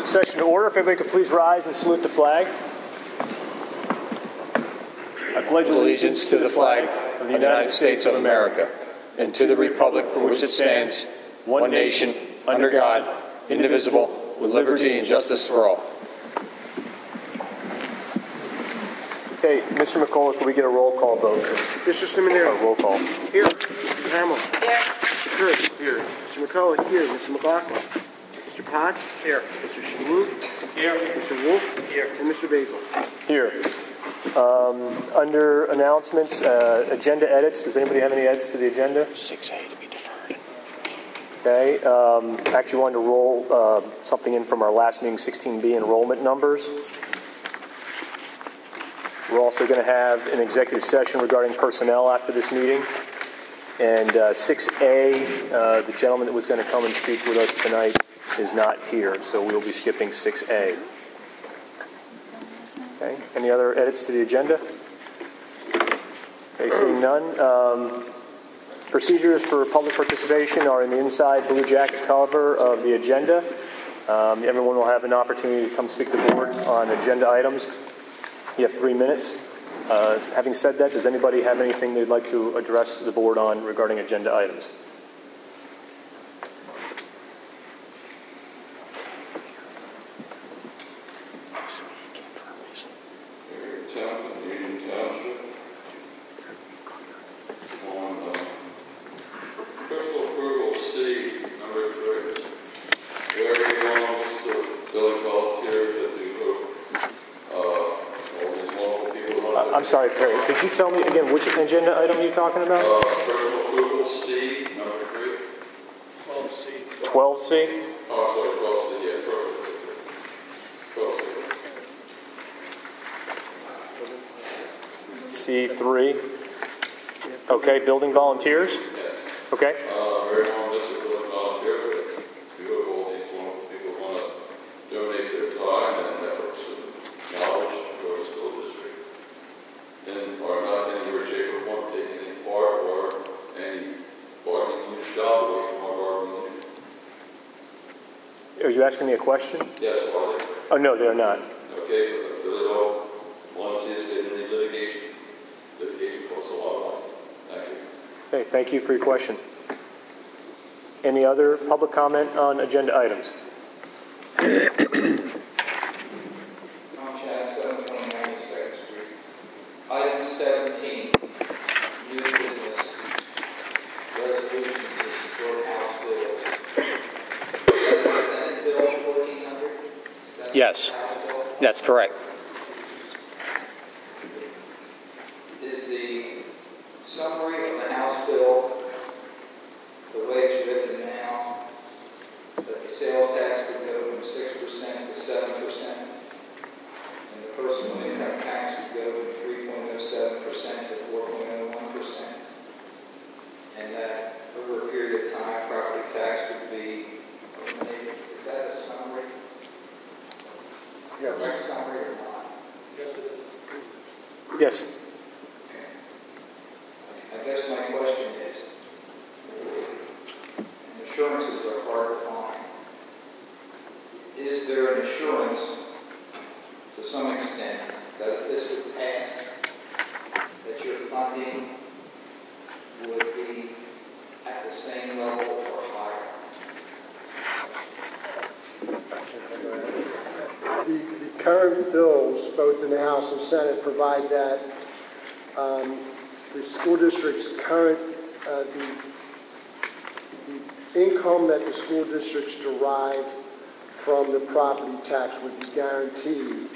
Session to order. If everybody could please rise and salute the flag. I pledge allegiance to the flag of the United States of America and to the republic for which it stands, one nation, under God, indivisible, with liberty and justice for all. Okay, Mr. McCullough, can we get a roll call vote? Mr. Seminary. Roll call. Here. Mr. Hamill. Here. Mr. Kurtz. Here. Mr. McCullough. Here. Mr. McLaughlin. Mr. Potts. Here. Mr. Shalhoub. Here. Mr. Wolf. Here. And Mr. Basil. Here. Under announcements, agenda edits. Does anybody have any edits to the agenda? 6A to be deferred. Okay. Actually wanted to roll something in from our last meeting, 16B enrollment numbers. We're also going to have an executive session regarding personnel after this meeting. And 6A, the gentleman that was going to come and speak with us tonight is not here, so we'll be skipping 6A. Okay, any other edits to the agenda? Okay, seeing none. Procedures for public participation are in the inside blue jacket cover of the agenda. Everyone will have an opportunity to come speak to the board on agenda items. You have 3 minutes. Having said that, does anybody have anything they'd like to address the board on regarding agenda items? I'm sorry, Perry. Could you tell me again which agenda item you're talking about? Personal approval C, number 3. 12C. 12C? Oh, sorry, 12C, yeah, 12C. C3. Okay, building volunteers? Yeah. Okay. Very long list of building volunteers. Beautiful. These wonderful people want to donate their time and efforts and knowledge to our school district. And are not in any way, shape, or form taking any part or any bargaining unit job away from our bargaining unit. Are you asking me a question? Yes, are they? Oh, no, they're not. Okay, but I really don't want to see us get into litigation. Litigation costs a lot of money. Thank you. Okay, thank you for your question. Any other public comment on agenda items? Tom Chad, 729 East 2nd Street. Item 17, new business. Resolution to support House Bill. Is that the Senate Bill 1400? Yes, House Bill? that's correct. Is the summary of the House Bill the way it's written now, that the sales tax would go from 6% to 7%, and the personal income tax would go from 3.07% to 4.01%, and that over a period of time, property tax would be eliminated? Is that a summary? Yes. Correct summary or not? Yes, it is. Yes. Okay. I guess my question is, assurances are hard to find. Is there an assurance, to some extent, that if this would pass, that your funding would be at the same level or higher? The current bills, both in the House and Senate, provide that the school district's current, the income that the school districts derive from the property tax would be guaranteed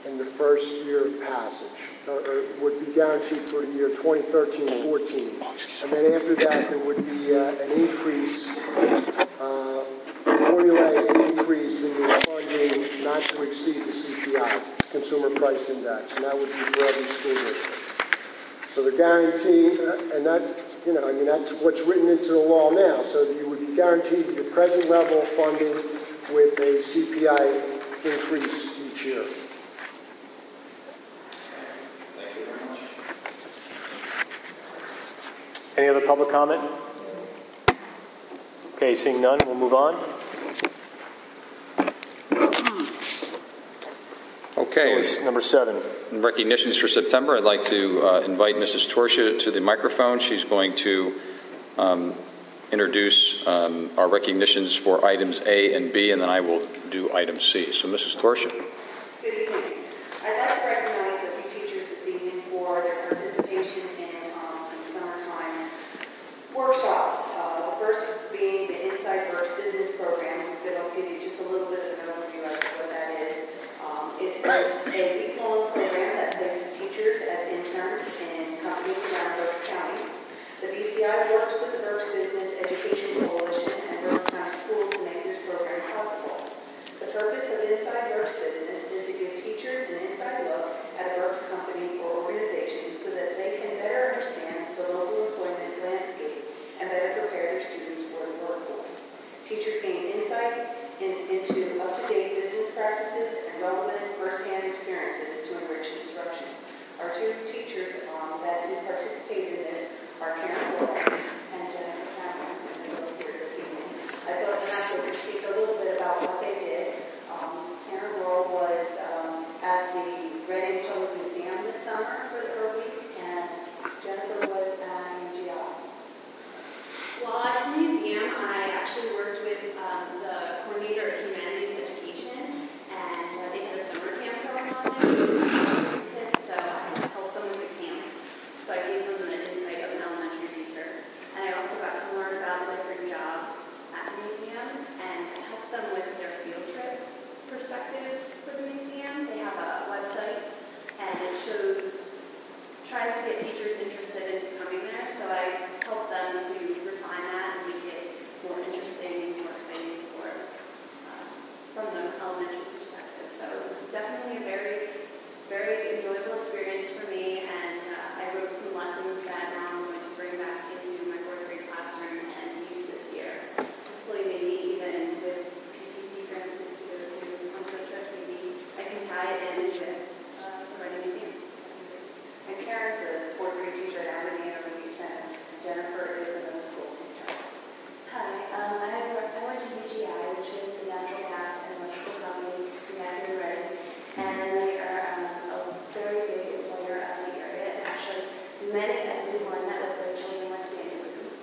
in the first year of passage, or would be guaranteed for the year 2013-14. And then after that, there would be an increase, formulaic increase in the funding not to exceed the CPI, Consumer Price Index, and that would be for every school district. So the guarantee, and that, that's what's written into the law now. So you would be guaranteed your present level of funding with a CPI increase each year. Thank you very much. Any other public comment? Okay, seeing none, we'll move on. Okay. So number 7. Recognitions for September. I'd like to invite Mrs. Torsia to the microphone. She's going to introduce our recognitions for items A and B, and then I will do item C. So, Mrs. Torsia. Good evening. I'd like to recognize a few teachers this evening for their participation in some summertime workshops. The first being the Inside Verse Business Program. That'll give you just a little bit of an overview as to what that is. It is a week-long program that places teachers as interns in companies around Berks County. The BCI works with the Berks Business Education Coalition and Berks County Schools to make this program possible. The purpose of Inside Berks Business is to give teachers an inside look at a Berks company or organization so that they can better understand the local employment landscape and better prepare their students for the workforce. Teachers gain insight into up-to-date business practices and relevant first-hand experiences to enrich instruction. Our 2 teachers that did participate in this are Karen Laurel and Jennifer Cameron, and they both here this evening. I thought perhaps they could speak a little bit about what they did. Karen Laurel was at the Reading Public Museum this summer for a week, and Jennifer was at UGI. While at the museum, I actually worked with the coordinator of humanities education, and they had a summer camp going on there. So I helped them with the camp. So I gave them the insight of an elementary teacher. And I also got to learn about the different jobs at the museum, and I helped them with their field trip perspectives for the museum. They have a website, and it tries to get teachers interested into coming there. So I helped them to refine that and make it more interesting, more exciting from the elementary perspective. So it was definitely a very, very enjoyable experience for me, and I wrote some lessons that now I'm going to bring back into my 4th grade classroom and use this year. Hopefully, maybe even with PTC friends to go to on the trip, maybe I can tie it in with the Reading Museum. And Karen's a 4th grade teacher at Alameda Release Center. Jennifer is a middle school teacher. Hi, I went to UGI, which is the natural gas and electrical company in Akron, Reading, and they are a very big employer out of the area. And actually, many of everyone that with their children went to Vanderbilt.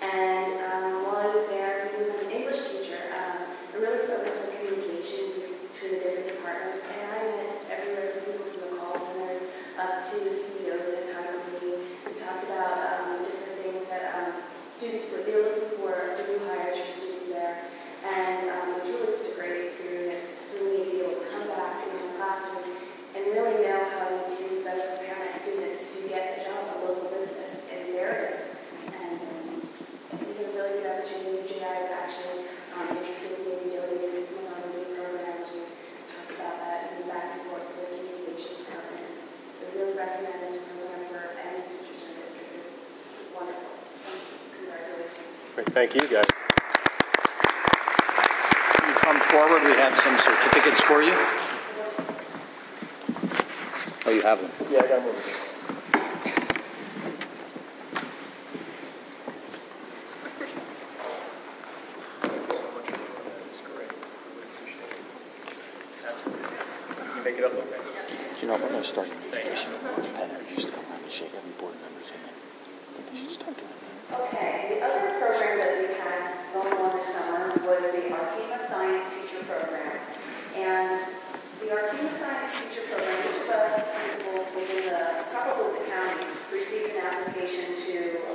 And while I was there, being an English teacher, I really focused on communication between the different departments, and I met everywhere from people from the call centers up to the CEOs at Time Company. We talked about different things that students were looking for, the new hires for students there. And it was really just a great experience for me to be able to come back into the classroom and really know how to better prepare my students to get a job in a local business in this area. And it was a really good opportunity. UGI is actually interested in maybe donating some of our new programs. We talked about that and back and forth with the communications department. We really recommend this program for any teachers in the district. It's wonderful. So, congratulations. Great. Thank you, guys. You come forward. We have some certificates for you. Oh, you have them. Yeah, I got one. Make it up, okay? You know, we're going to start an education with Penn. We used to come around and shake every board member's hand. I think they should start doing that. Okay, the other program that we had going on this summer was the Arkema Science Teacher Program. And the Arkema Science Teacher Program, each of us principals within probably the county, received an application to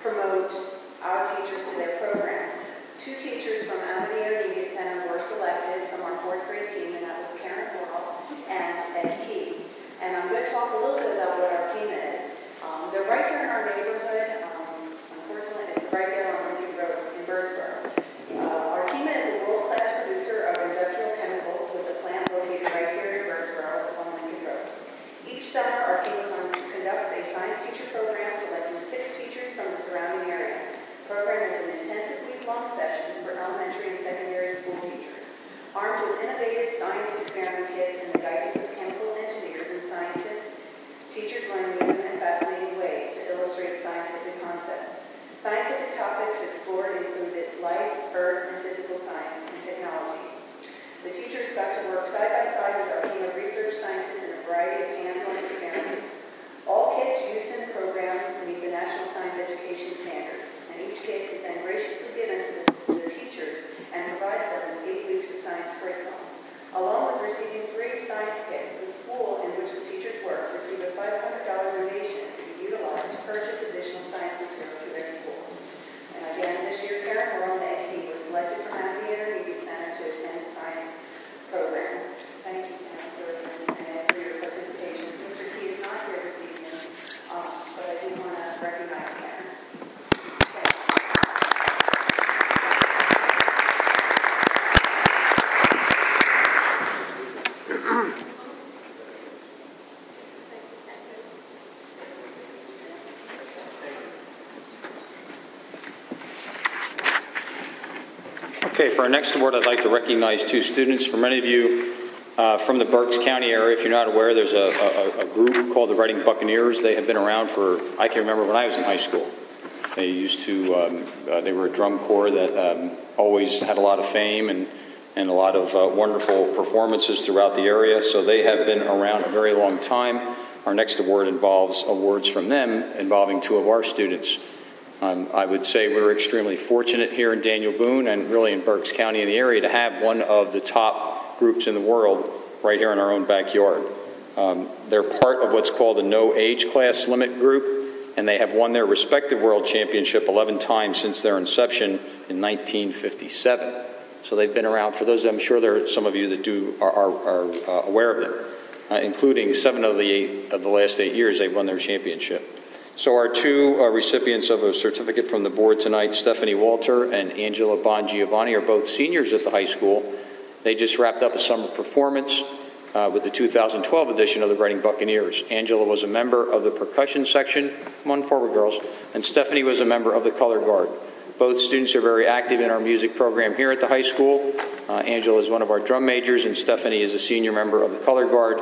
promote our teachers to their program. 2 teachers from Alameda Intermediate Center were selected from our 4th grade team, and that was Karen Laurel and Ed Key. And I'm going to talk a little bit about what Arkema is. They're right here in our neighborhood. Unfortunately, it's right there on Lincoln Road in Birdsboro. Arkema is a world-class producer Okay, for our next award, I'd like to recognize two students. For many of you from the Berks County area, if you're not aware, there's a group called the Reading Buccaneers. They have been around for, I can remember when I was in high school. They used to, they were a drum corps that always had a lot of fame and a lot of wonderful performances throughout the area. So they have been around a very long time. Our next award involves awards from them involving two of our students. I would say we're extremely fortunate here in Daniel Boone and really in Berks County in the area to have one of the top groups in the world right here in our own backyard. They're part of what's called a no age class limit group, and they have won their respective world championship 11 times since their inception in 1957. So they've been around. For those, I'm sure there are some of you that are aware of them, including 7 of the last 8 years they've won their championship. So our two recipients of a certificate from the board tonight, Stephanie Walter and Angela Bongiovanni, are both seniors at the high school. They just wrapped up a summer performance with the 2012 edition of the Reading Buccaneers. Angela was a member of the percussion section, come on forward girls, and Stephanie was a member of the color guard. Both students are very active in our music program here at the high school. Angela is one of our drum majors, and Stephanie is a senior member of the color guard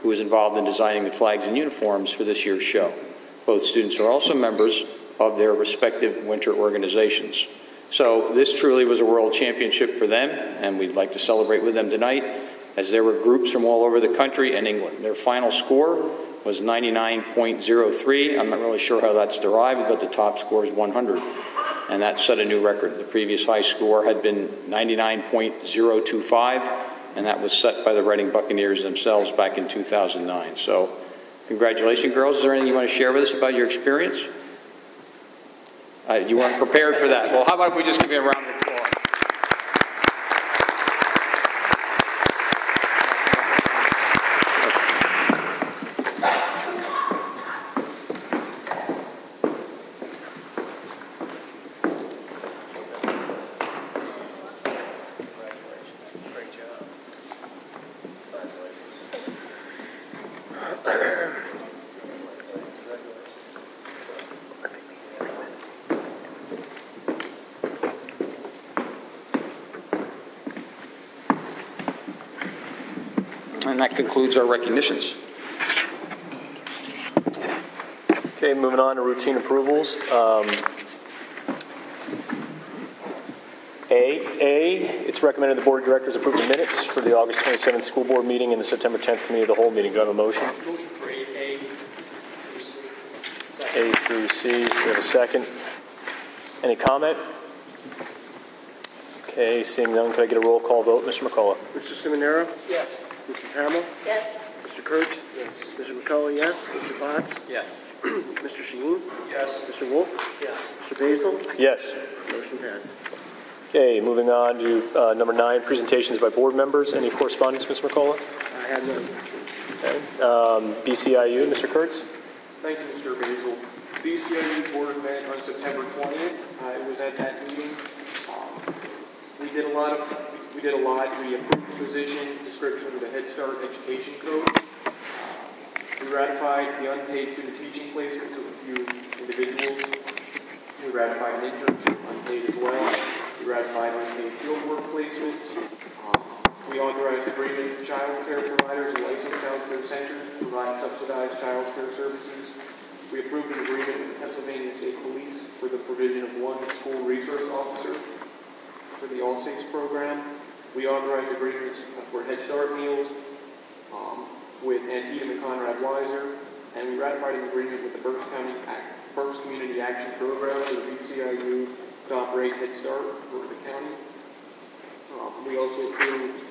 who is involved in designing the flags and uniforms for this year's show. Both students are also members of their respective winter organizations. So this truly was a world championship for them, and we'd like to celebrate with them tonight, as there were groups from all over the country and England. Their final score was 99.03. I'm not really sure how that's derived, but the top score is 100, and that set a new record. The previous high score had been 99.025, and that was set by the Reading Buccaneers themselves back in 2009. So congratulations, girls. Is there anything you want to share with us about your experience? You weren't prepared for that. Well, how about if we just give you a round of applause? And that concludes our recognitions. Okay, moving on to routine approvals. It's recommended the Board of Directors approve the minutes for the August 27th school board meeting and the September 10th committee of the whole meeting. Do I have a motion? Motion for 8A through C. A through C. Do we have a second? Any comment? Okay, seeing none, can I get a roll call vote? Mr. McCullough. Mr. Seminara? Yes. Mrs. Hamill? Yes. Mr. Kurtz? Yes. Mr. McCullough, yes. Mr. Potts? Yes. Mr. Sheen? Yes. Mr. Wolf? Yes. Mr. Basil? Yes. Motion passed. Okay, moving on to number 9, presentations by board members. Any correspondence, Mr. McCullough? I have none. Okay. BCIU, Mr. Kurtz? Thank you, Mr. Basil. BCIU board met on September 20th. I was at that meeting. We did a lot. We approved the position description of the Head Start Education Code. We ratified the unpaid student teaching placements of a few individuals. We ratified an internship unpaid as well. We ratified unpaid field work placements. We authorized agreement with child care providers and licensed child care centers to provide subsidized child care services. We approved an agreement with Pennsylvania State Police for the provision of 1 school resource officer for the All Saints program. We authorized agreements for Head Start meals with Antietam and Conrad Weiser, and we ratified an agreement with the Berks Community Action Program for the BCIU to operate Head Start for the county. We also approved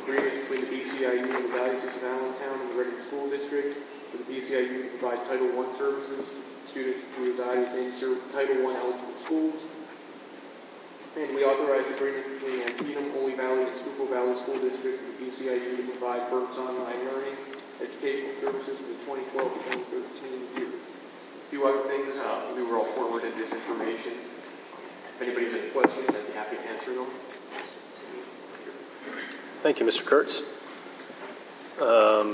agreements between the BCIU and the Diocese of Allentown and the Reading School District for the BCIU to provide Title I services to students who reside within Title I eligible schools. And we authorized agreement between Antietam, Holy Valley, and Schuylkill Valley School District for the BCIU to provide Berks online learning educational services for the 2012 to 2013 year. A few other things, we were all forwarded this information. If anybody's any questions, I'd be happy to answer them. Thank you, Mr. Kurtz.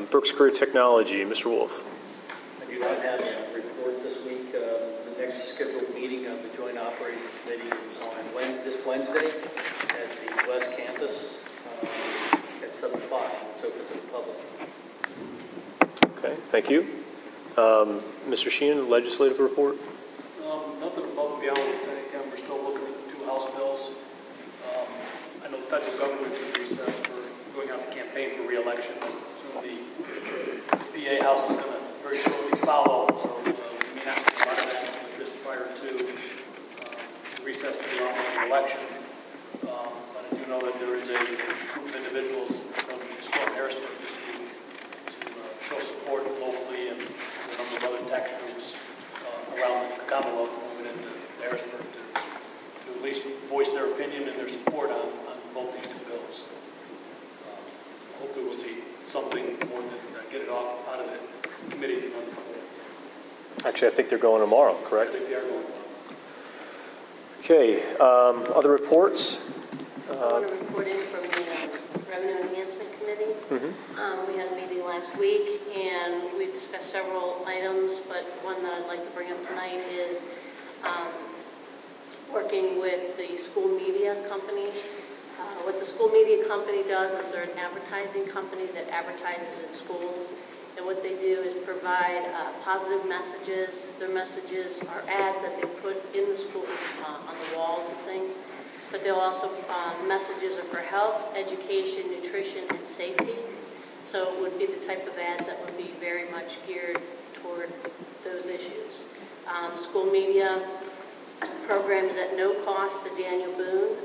Brooks Career Technology, Mr. Wolf. I do not have a report this week. The next scheduled meeting of the Joint Operating Committee is on this Wednesday West Campus at 7 o'clock. It's open to the public. Okay, thank you. Mr. Sheehan, legislative report? Nothing above and beyond. Again, we're still looking at the 2 House bills. I know the federal government's in recess for going out to campaign for re-election. Soon the PA House is going to very shortly follow, so we may not see a lot of action just prior to recess to the online election. But I do know that there is a group of individuals from Storm Harrisburg this week to show support locally and a number of other tax groups around the Commonwealth moving into Harrisburg to at least voice their opinion and their support on both these 2 bills. Hopefully we'll see something more than get it off out of the committees and on the floor. Actually, I think they're going tomorrow, correct? I think they are going tomorrow. Okay, other reports? I want to report in from the Revenue Enhancement Committee. We had a meeting last week, and we discussed several items, but one that I'd like to bring up tonight is working with the school media company. What the school media company does is they're an advertising company that advertises in schools, and what they do is provide positive messages. Their messages are ads that they put in the schools on the walls and things, but they'll also, messages are for health, education, nutrition, and safety. So it would be the type of ads that would be very much geared toward those issues. School media programs at no cost to Daniel Boone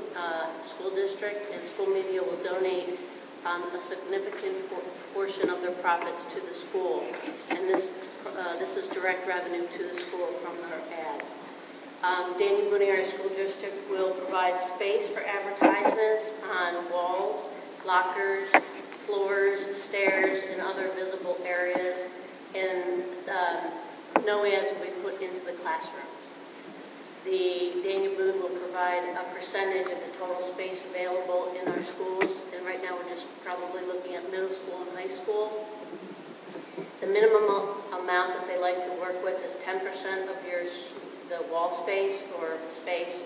School District, and school media will donate a significant portion of their profits to the school. And this is direct revenue to the school from their ads. Daniel Boone Area School District will provide space for advertisements on walls, lockers, floors, stairs, and other visible areas, and no ads will be put into the classrooms. The Daniel Boone will provide a percentage of the total space available in our schools, and right now we're just probably looking at middle school and high school. The minimum amount that they like to work with is 10% of the wall space or space,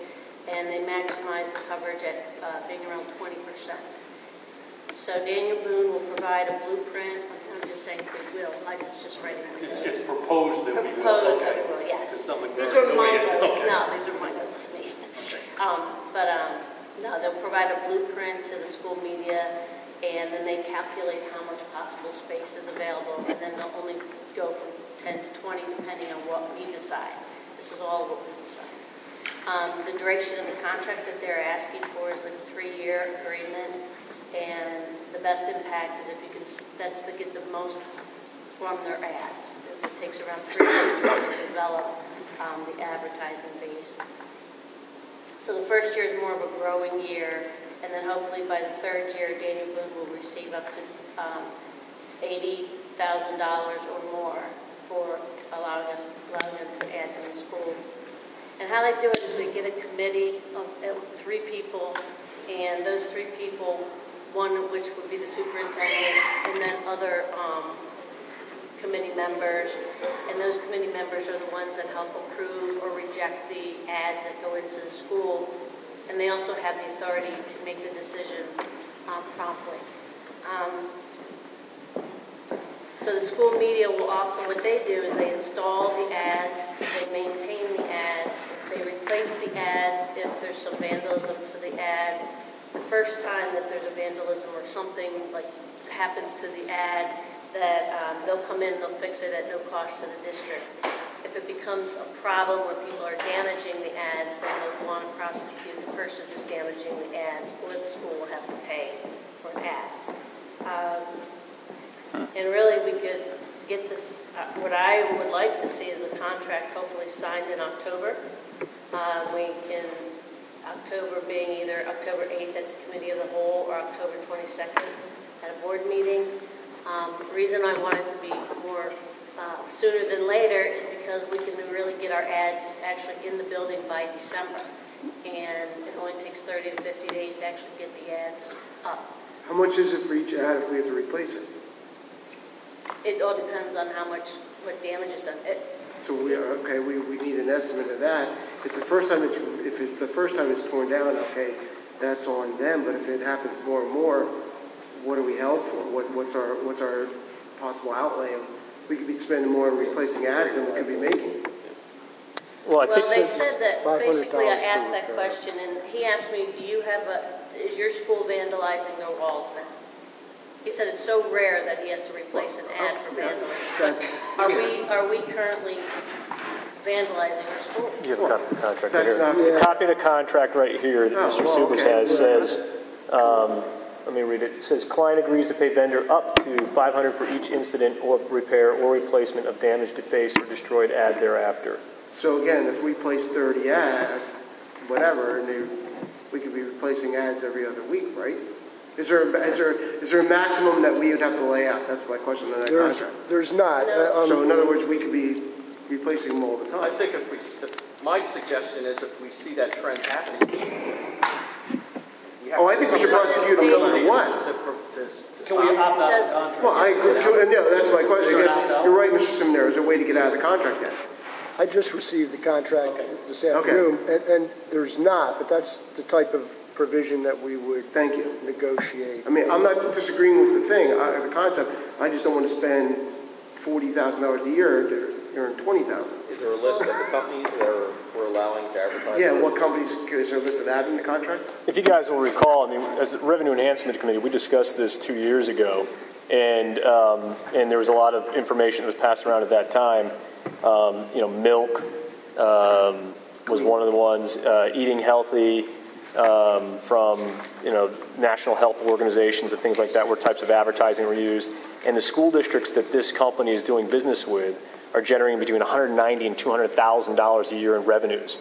and they maximize the coverage at being around 20%. So Daniel Boone will provide a blueprint. I'm just saying they will. I was just writing it. It's proposed that we will. Proposed that we will, yes. These are my notes. No, these are my notes to me. No, they'll provide a blueprint to the school media, and then they calculate how much possible space is available, and then they'll only go from 10 to 20 depending on what we decide. This is all what we decide. The duration of the contract that they're asking for is like a 3-year agreement, and the best impact is if you can, that's to get the most from their ads, because it takes around 3 years to develop the advertising base. So the first year is more of a growing year, and then hopefully by the 3rd year, Daniel Boone will receive up to $80,000 or more for allowing them to put ads in the school. And how they do it is we get a committee of 3 people, and those 3 people, one of which would be the superintendent, and then other committee members, and those committee members are the ones that help approve or reject the ads that go into the school, and they also have the authority to make the decision promptly. So the school media will also, what they do is they install the ads, they maintain the ads, they replace the ads if there's some vandalism to the ad. The first time that there's a vandalism or something like happens to the ad, that they'll come in, they'll fix it at no cost to the district. If it becomes a problem where people are damaging the ads, then they'll want to prosecute the person who's damaging the ads, or the school will have to pay for an ad. And really we could get this, what I would like to see is the contract hopefully signed in October. We can, October being either October 8th at the Committee of the Whole or October 22nd at a board meeting. The reason I want it to be more sooner than later is because we can really get our ads actually in the building by December. And it only takes 30 to 50 days to actually get the ads up. How much is it for each ad if we have to replace it? It all depends on what damage is done. So we need an estimate of that. If the first time it's torn down, okay, that's on them. But if it happens more and more, what are we held for? What's our possible outlay? We could be spending more on replacing ads than we could be making. Well, I think Well, they said that, basically, I $500 asked per that repair. question, and he asked me, is your school vandalizing their walls now? He said it's so rare that he has to replace an ad for vandalism. Are we currently vandalizing our school? you have a copy of the contract right That's here. not- The copy of the contract right here that Mr. well, Subas okay. has says, let me read it. It says, client agrees to pay vendor up to $500 for each incident or repair or replacement of damaged, defaced, or destroyed ad thereafter. So again, if we place 30 ads, whatever, and we could be replacing ads every other week, right? Is there a maximum that we would have to lay out? That's my question on that contract. There's not. So in other words, we could be replacing them all the I time. think my suggestion is if we see that trend happening. Oh, I think we should prosecute them no matter what. Can we opt out of the contract? Well, I agree, and yeah, that's my question. I guess you're right, Mr. Seminary. Is there a way to get out of the contract then? I just received the contract this afternoon, and there's not, but that's the type of provision that we would Thank you. negotiate. I mean, I'm not disagreeing with the thing, the concept. I just don't want to spend $40,000 a year to earn $20,000. Is there a list of the companies that we're allowing to advertise? Yeah, what companies, is there a list of that in the contract? If you guys will recall, I mean, as the Revenue Enhancement Committee, we discussed this 2 years ago, and there was a lot of information that was passed around at that time. Milk was one of the ones, eating healthy from, national health organizations and things like that, where types of advertising were used. And the school districts that this company is doing business with are generating between $190,000 and $200,000 a year in revenues.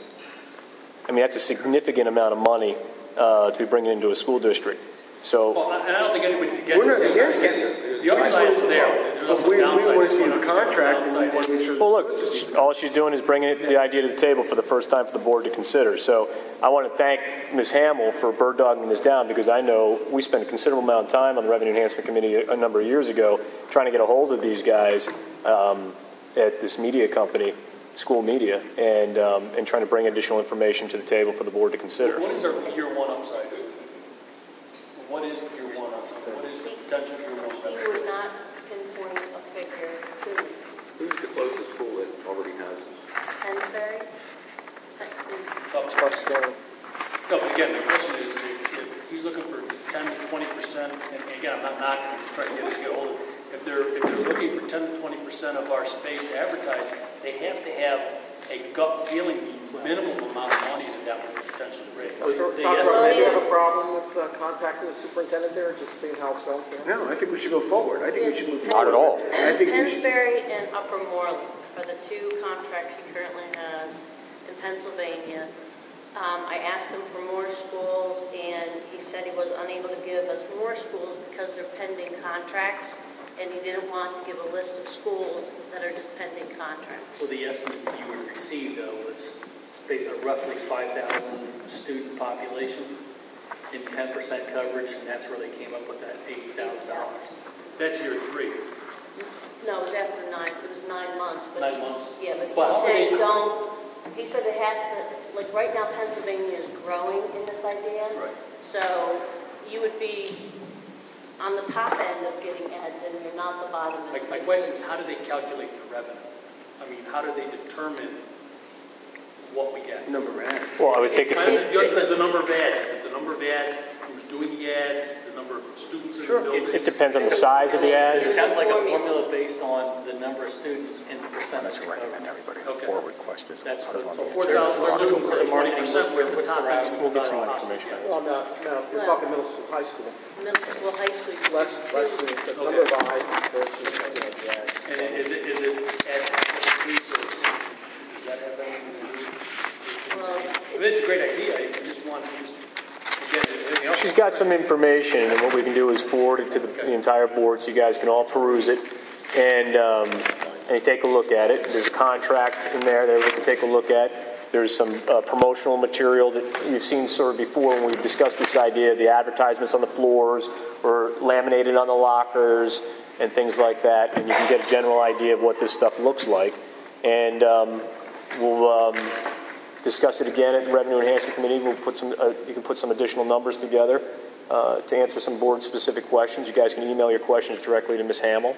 I mean, that's a significant amount of money to be bringing into a school district. So, Well, and I don't think anybody's against We're not it. against it. The upside is there. There's also We downside. want to see the The contract, and we downside want to is- make sure. well, look, all she's doing is bringing the idea to the table for the first time for the board to consider. So I want to thank Ms. Hamill for bird dogging this down, because I know we spent a considerable amount of time on the Revenue Enhancement Committee a number of years ago trying to get a hold of these guys at this media company, School Media, and trying to bring additional information to the table for the board to consider. What is our year one upside? What is year one upside? What is the potential year one He upside? would not pinpoint a figure to me. Who's the closest school that already has this? Pensbury? No, but again, the question is, if he's looking for 10 to 20%, and again, I'm not knocking, I'm just trying to get a hold of it. If they're looking for 10 to 20% of our space to advertise, they have to have a gut feeling, the minimum amount of money that would potentially raise. Dr. They Did estimate- you have a problem with contacting the superintendent there, just seeing how it's going for him? No, I think we should go forward. I think we should move Not forward. at all. I think we should. Pensbury and Upper Moreland are the two contracts he currently has in Pennsylvania. I asked him for more schools, and he said he was unable to give us more schools because they're pending contracts, and he didn't want to give a list of schools that are just pending contracts. So the estimate that you would receive, though, was based on roughly 5,000 student population in 10% coverage, and that's where they came up with that $80,000. That's year three. No, it was after 9 months. But 9 months. Yeah, but Well, how he many- said he said it has to, like right now Pennsylvania is growing in this idea. Right. So you would be on the top end of getting ads and you're not the bottom end. My question is, how do they calculate the revenue? I mean, how do they determine what we get? Number of ads. Well, I would think it's The number of ads, the number of ads, who's doing the ads, the number of students in the building. it depends on the size of the It ad. sounds like a formula based on the number of students and the percentage. Everybody Okay. forward questions. That's Put it on So the 4,000 students at Marketing 20%, we're at the puts top around- end. We'll get some more information. Well, no, you're talking middle school, high school. Middle school, high school. Less than the number of eyes compared to the ads. And is it at food services? Does that have anything to do? Well, I mean, it's a great idea, I just want to again, anything else? She's got some information, and what we can do is forward it to the entire board so you guys can all peruse it and take a look at it. There's a contract in there that we can take a look at. There's some promotional material that you've seen sort of before when we discussed this idea. The advertisements on the floors or laminated on the lockers and things like that, and you can get a general idea of what this stuff looks like. And we'll discuss it again at the Revenue Enhancement Committee. We'll put some, you can put some additional numbers together to answer some board-specific questions. You guys can email your questions directly to Ms. Hamill,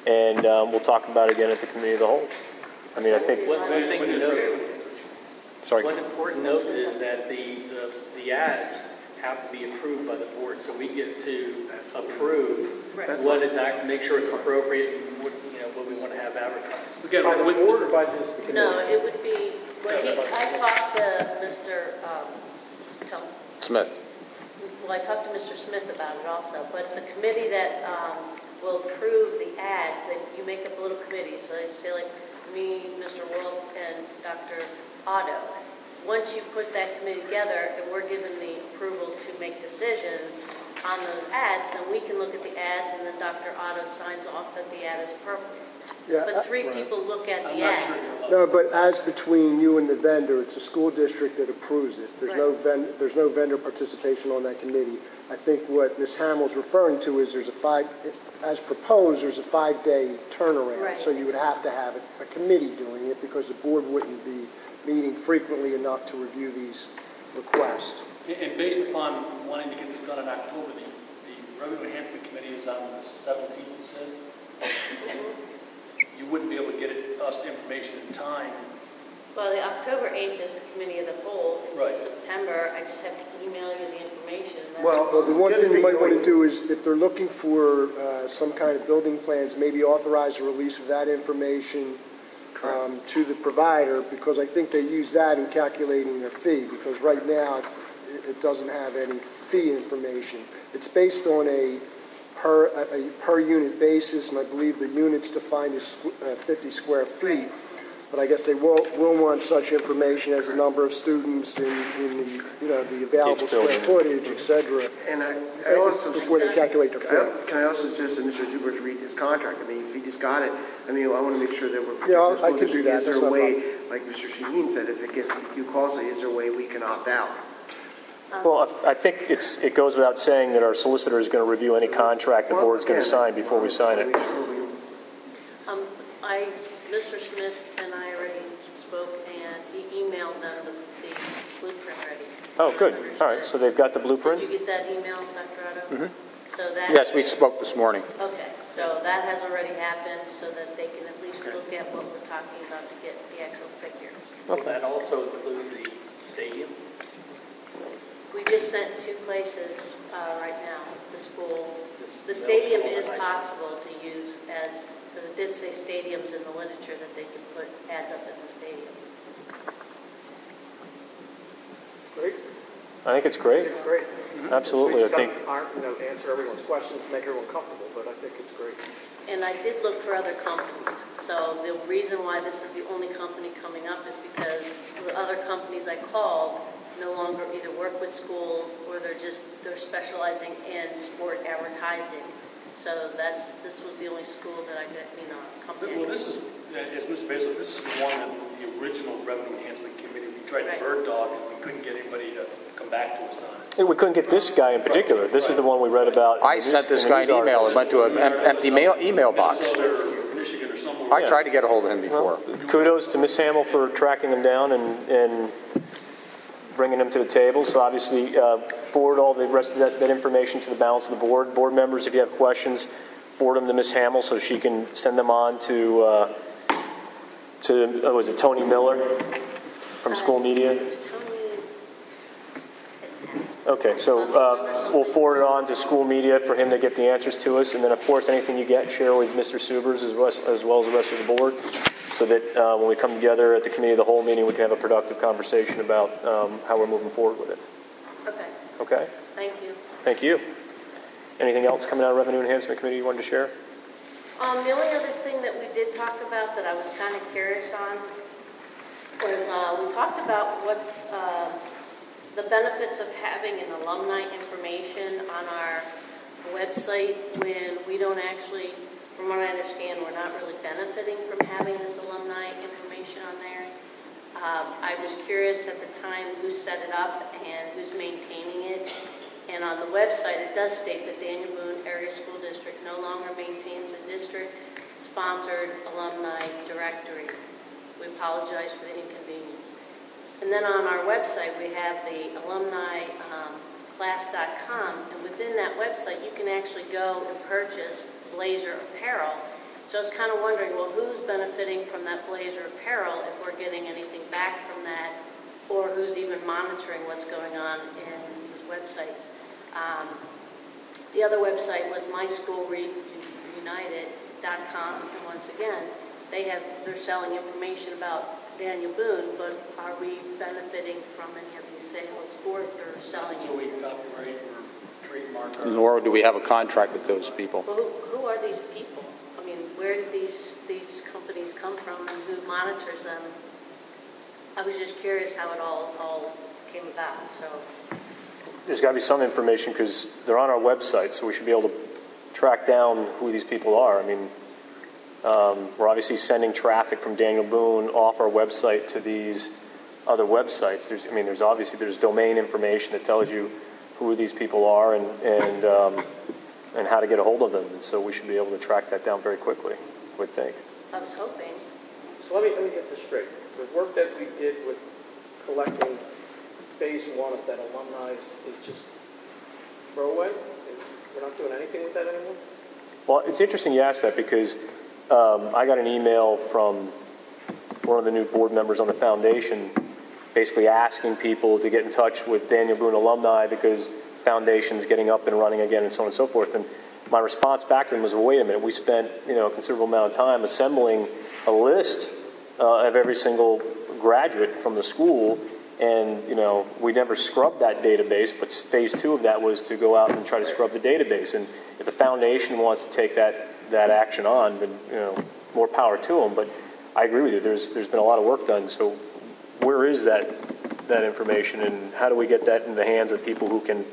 and we'll talk about it again at the Committee of the Whole. I mean, I think... One thing to note, Sorry. one important note is that the ads have to be approved by the board, so we get to approve what is make sure it's appropriate and what we want to have advertised. Again, by the board or by this committee? No, it would be, I talked to Mr. Smith. Well, I talked to Mr. Smith about it also, but the committee that will approve the ads, you make up a little committee, so they say like me, Mr. Wolf, and Dr. Otto. Once you put that committee together and we're given the approval to make decisions on those ads, then we can look at the ads and then Dr. Otto signs off that the ad is appropriate. Yeah, But three people look at the ad. No, but as between you and the vendor, it's a school district that approves it. There's no vendor participation on that committee. I think what Ms. Hamill's referring to is as proposed, there's a 5-day turnaround. Right. So you would have to have a committee doing it because the board wouldn't be meeting frequently enough to review these requests. And based upon wanting to get this done in October, the Revenue Enhancement Committee is on the 17th, you said? You wouldn't be able to get us the information in time. Well, the October 8th is the Committee of the Whole. It's Right. September. I just have to email you the information. Well, the one thing you might want to do is, if they're looking for some kind of building plans, maybe authorize the release of that information to the provider, because I think they use that in calculating their fee, because right now it doesn't have any fee information. It's based on a per unit basis, and I believe the units defined as 50 square feet. But I guess they will want such information as the number of students in the available square footage, et cetera. And I also before they calculate their fee. Can I also suggest that Mr. Zuber to read his contract? I mean, if he just got it, I mean, I want to make sure that we're. Yeah, I can do that. Is there a way, like Mr. Shaheen said, if it gets you calls, is there a way we can opt out? Well, I think it goes without saying that our solicitor is going to review any contract the board's going to sign before we sign it. Mr. Smith and I already spoke, and he emailed them the blueprint already. Oh, good. All right, so they've got the blueprint? Did you get that email, Dr. Otto? Mm-hmm. So that. Yes, we spoke this morning. Okay, so that has already happened, so that they can at least look at what we're talking about to get the actual figures. Will that also include the stadium? We just sent 2 places right now. The school, the stadium is possible to use as, because it did say stadiums in the literature that they can put ads up in the stadium. Great. I think it's great. It's great. Absolutely, I think. Answer everyone's questions, make everyone comfortable, but I think it's great. And I did look for other companies. So the reason why this is the only company coming up is because the other companies I called no longer either work with schools or they're specializing in sport advertising. So this was the only school that I got, company. Well, this is, as Mr. Basil, this is the one that the original Revenue Enhancement Committee, we tried to bird dog and we couldn't get anybody to come back to us on it. We couldn't get this guy in particular. This is the one we read about. I sent this guy an email. It went to an empty email box. Michigan or somewhere. I tried to get a hold of him before. Well, kudos to Ms. Hamill for tracking him down and bringing him to the table. So obviously, forward all the rest of that information to the balance of the board. Board members, if you have questions, forward them to Ms. Hamill so she can send them on to was it Tony Miller from School Media? Okay, so we'll forward it on to School Media for him to get the answers to us. And then, of course, anything you get, share with Mr. Subers as well as the rest of the board, so that when we come together at the Committee of the Whole meeting, we can have a productive conversation about how we're moving forward with it. Okay. Okay? Thank you. Thank you. Anything else coming out of Revenue Enhancement Committee you wanted to share? The only other thing that we did talk about that I was kind of curious on was we talked about what's the benefits of having an alumni information on our website when we don't actually, from what I understand, we're not really benefiting from having this alumni information on there. I was curious at the time who set it up and who's maintaining it. And on the website, it does state that Daniel Boone Area School District no longer maintains the district-sponsored alumni directory. We apologize for the inconvenience. And then on our website, we have the alumniclass.com, and within that website, you can actually go and purchase Blazer apparel. So I was kind of wondering, well, who's benefiting from that Blazer apparel if we're getting anything back from that, or who's even monitoring what's going on in these websites? The other website was myschoolreunited.com, and once again, they're selling information about Daniel Boone, but are we benefiting from any of these sales, or if they're selling? Do we copyright or trademark? Nor do we have a contract with those people. Well, who are these people? I mean, where did these companies come from, and who monitors them? I was just curious how it all came about. So there's got to be some information because they're on our website, so we should be able to track down who these people are. I mean, we're obviously sending traffic from Daniel Boone off our website to these other websites. There's domain information that tells you who these people are and how to get a hold of them. And so we should be able to track that down very quickly, I would think. I was hoping. So let me get this straight. The work that we did with collecting phase 1 of that alumni is just throwaway? We're not doing anything with that anymore? Well, it's interesting you ask that because I got an email from one of the new board members on the foundation basically asking people to get in touch with Daniel Boone alumni because the foundation's getting up and running again and so on and so forth. And my response back to them was, well, wait a minute, we spent a considerable amount of time assembling a list of every single graduate from the school, and we never scrubbed that database, but phase 2 of that was to go out and try to scrub the database. And if the foundation wants to take that action on, then more power to them. But I agree with you. There's been a lot of work done. So where is that information, and how do we get that in the hands of people who can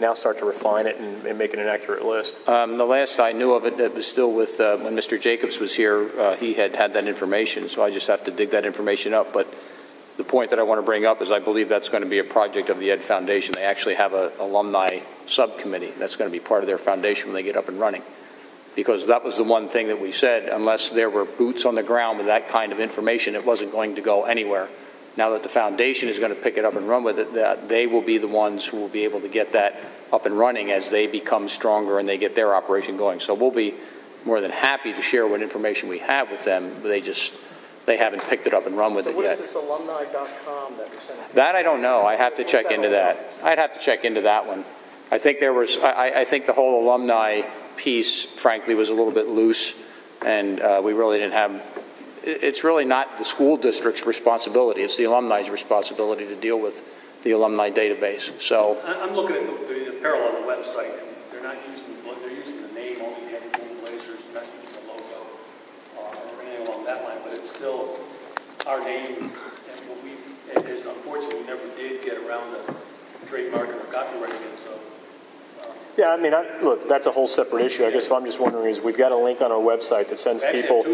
now start to refine it and make it an accurate list? The last I knew of it was still with when Mr. Jacobs was here. He had that information, so I just have to dig that information up. But the point that I want to bring up is I believe that's going to be a project of the Ed Foundation. They actually have an alumni subcommittee that's going to be part of their foundation when they get up and running. Because that was the one thing that we said, unless there were boots on the ground with that kind of information, it wasn't going to go anywhere. Now that the foundation is going to pick it up and run with it, that they will be the ones who will be able to get that up and running as they become stronger and they get their operation going. So we'll be more than happy to share what information we have with them. They haven't picked it up and run with it yet. So what is this alumni.com that we're sending? That I don't know. I have to check into that. I'd have to check into that one. I think I think the whole alumni piece, frankly, was a little bit loose, and we really didn't have. It's really not the school district's responsibility. It's the alumni's responsibility to deal with the alumni database. So I'm looking at the apparel on the website, and they're not using the name, only Daniel Boone Blazers, not using the logo or anything along that line. But it's still our name, and it is unfortunate we never did get around to trademarking or copyrighting it. So. Yeah, I mean, look, that's a whole separate issue. I guess what I'm just wondering is we've got a link on our website that sends people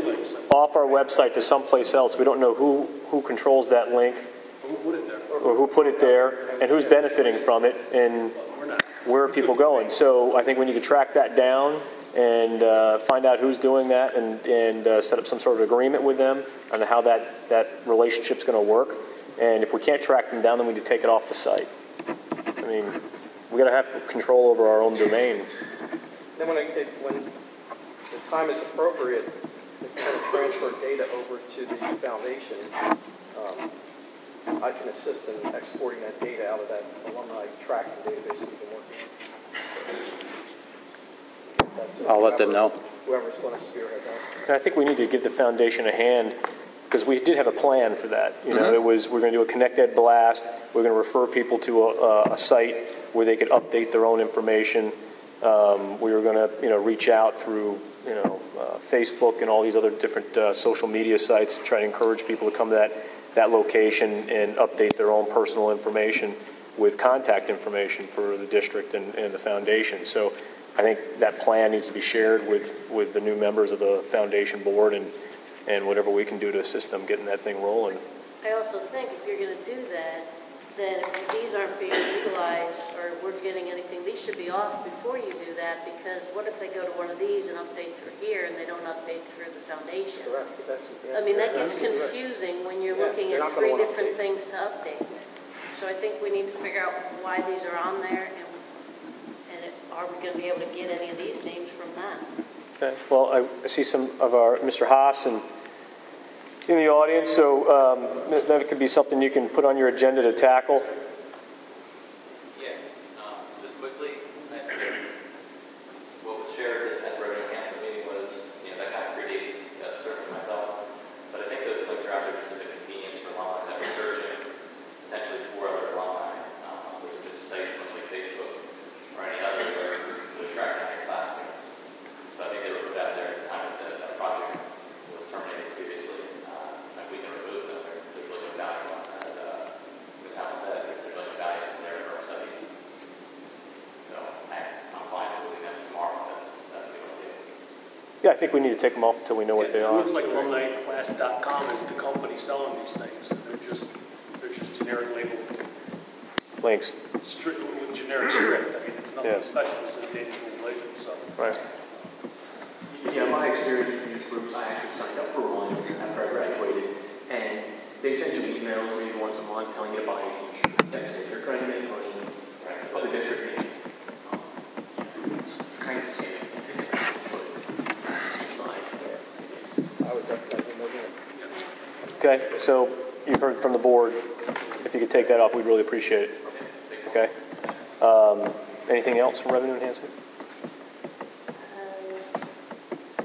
off our website to someplace else. We don't know who controls that link or who put it there and who's benefiting from it and where are people going. So I think we need to track that down and find out who's doing that and set up some sort of agreement with them on how that relationship's going to work. And if we can't track them down, then we need to take it off the site. I mean, we got to have control over our own domain. Then when the time is appropriate, to kind of transfer data over to the foundation, I can assist in exporting that data out of that alumni tracking database that we've been working on. I'll let them know. Whoever's going to spearhead that. And I think we need to give the foundation a hand because we did have a plan for that. We're going to do a Connect Ed blast. We're going to refer people to a site where they could update their own information. We were going to, reach out through, Facebook and all these other different social media sites to try to encourage people to come to that location and update their own personal information with contact information for the district and the foundation. So I think that plan needs to be shared with the new members of the foundation board and whatever we can do to assist them getting that thing rolling. I also think if you're going to do that, then if these aren't being utilized or we're getting anything, these should be off before you do that, because what if they go to one of these and update through here and they don't update through the foundation? Correct. I mean, that gets confusing when you're looking at three different things to update. So I think we need to figure out why these are on there, and are we going to be able to get any of these names from that? Okay. Well, I see some of our Mr. Haas in the audience, so that could be something you can put on your agenda to tackle. Yeah, just quickly, what was shared at the Revenue Council meeting was, that kind of predates certainly myself, but I think those links are out there just as a convenience for alumni that are searching potentially for other alumni. Those are just sites like Facebook or any other where they're tracking out your classmates. So I think they were put out there at the time that the project was terminated previously. If we can remove them, there's really no value on that. As Ms. Howell said, there's really no value there for our study. So I'm fine with moving them tomorrow. That's what we'll do. Yeah, I think we need to take them off until we know what they It are. looks like alumniclass.com is the company selling these things. They're just generic label Links. with generic script. I mean, it's nothing special. It's just Daniel Glazer. So. Right. Yeah, my experience with these groups, I actually signed up for one after I graduated, and they send you emails maybe once a month telling you to buy a t-shirt. That's it. They're trying to make money of the district name. It's kind of the same. I would recommend them. Okay, so you've heard from the board. If you could take that off, we'd really appreciate it. Okay. Anything else from revenue enhancement?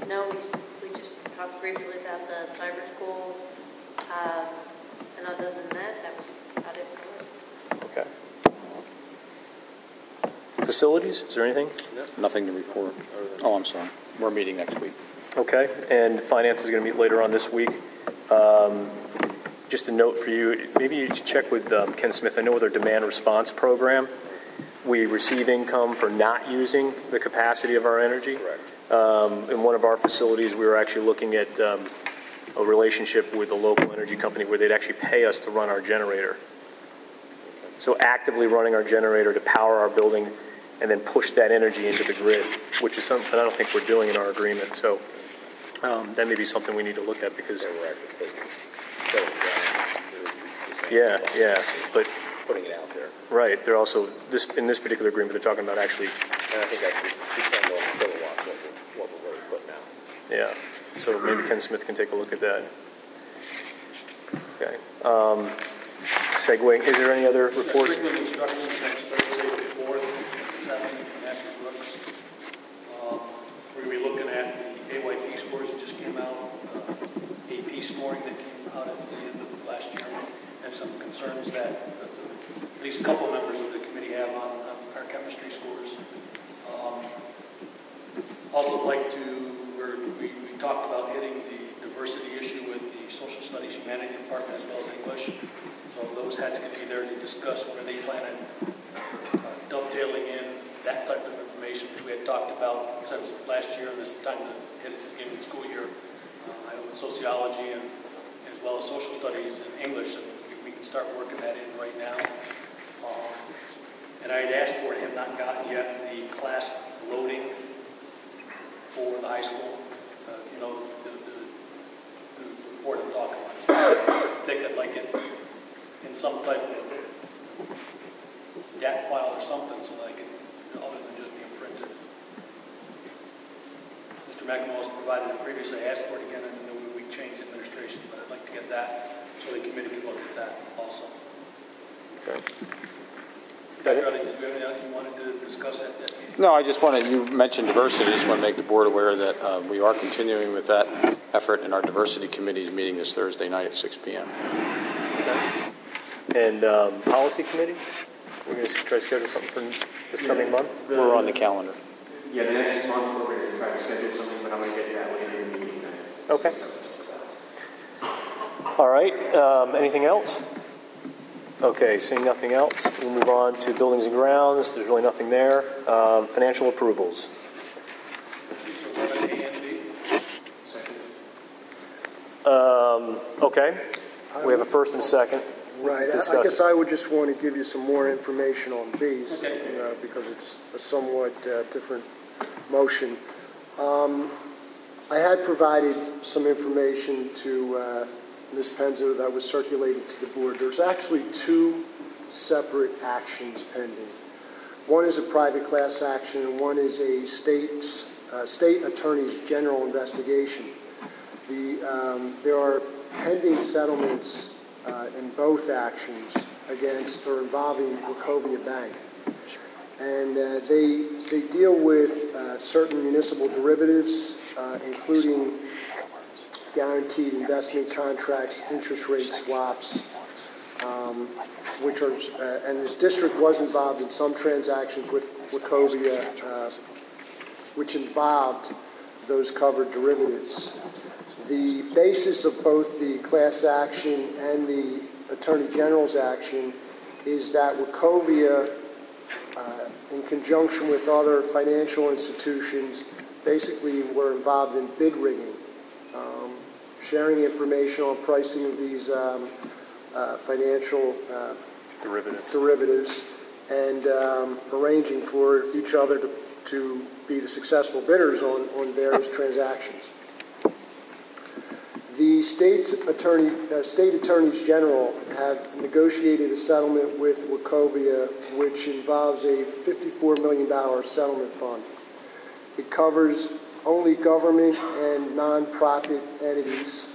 No, we just talked briefly about the cyber school, and other than that, that was about it for it. Okay. Facilities, is there anything? Nothing to report. Oh, I'm sorry. We're meeting next week. Okay, and finance is going to meet later on this week. Just a note for you, maybe you should check with Ken Smith. I know with our demand response program, we receive income for not using the capacity of our energy. Correct. In one of our facilities, we were actually looking at a relationship with a local energy company where they'd actually pay us to run our generator. So actively running our generator to power our building and then push that energy into the grid, which is something I don't think we're doing in our agreement. So that may be something we need to look at because... Yeah, but... Putting it out there. Right, they're also, in this particular agreement, they're talking about actually... And I think actually depend on kilowatts what we're really putting out. Yeah, so maybe Ken Smith can take a look at that. Okay. Segueing, is there any other reports? Curriculum instructions next Thursday, the 4th, at 7 in Matthew Brooks. We're going to be looking at the AYP scores that just came out, AP scoring that came out at the end of last year, and some concerns that at least a couple of members of the committee have on our chemistry scores. Also like we talked about hitting the diversity issue with the social studies humanities department as well as English. So those heads can be there to discuss where they plan on dovetailing in that type of information, which we had talked about since last year, and this time to hit the beginning of the school year. I know sociology and as well as social studies and English, and we can start working that in right now. And I had asked for it, have not gotten yet, the class loading for the high school. The report I'm talking about. I think I'd like it in some type of DAT file or something so that I can, other than just being printed. Mr. McEnroe provided it previously. I asked for it again, and then we changed administration, but I'd like to get that so the committee can look at that also. Okay. Did you have anything else you wanted to discuss at that meeting? No, I just wanted, you mentioned diversity. I just want to make the board aware that we are continuing with that effort, and our diversity committee is meeting this Thursday night at 6 p.m. Okay. And policy committee? We're going to try to schedule something for this coming month? We're on the calendar. Yeah, the next month we're going to try to schedule something, but I'm going to get to that later in the meeting. Okay. All right. Anything else? Okay, seeing nothing else, we'll move on to buildings and grounds. There's really nothing there. Financial approvals. Okay. We have a first and a second. Right. discuss I guess it. I would just want to give you some more information on these, Okay. because it's a somewhat different motion. I had provided some information to Ms. Penzo that was circulated to the board. There's actually two separate actions pending. One is a private class action, and one is a state attorney's general investigation. There are pending settlements in both actions against or involving Wachovia Bank. And they deal with certain municipal derivatives, including guaranteed investment contracts, interest rate swaps, which are, and the district was involved in some transactions with Wachovia, which involved those covered derivatives. The basis of both the class action and the Attorney General's action is that Wachovia, in conjunction with other financial institutions, basically were involved in bid rigging, sharing information on pricing of these financial derivatives and arranging for each other to be the successful bidders on various transactions. The state attorneys general have negotiated a settlement with Wachovia, which involves a $54 million settlement fund. It covers only government and nonprofit entities,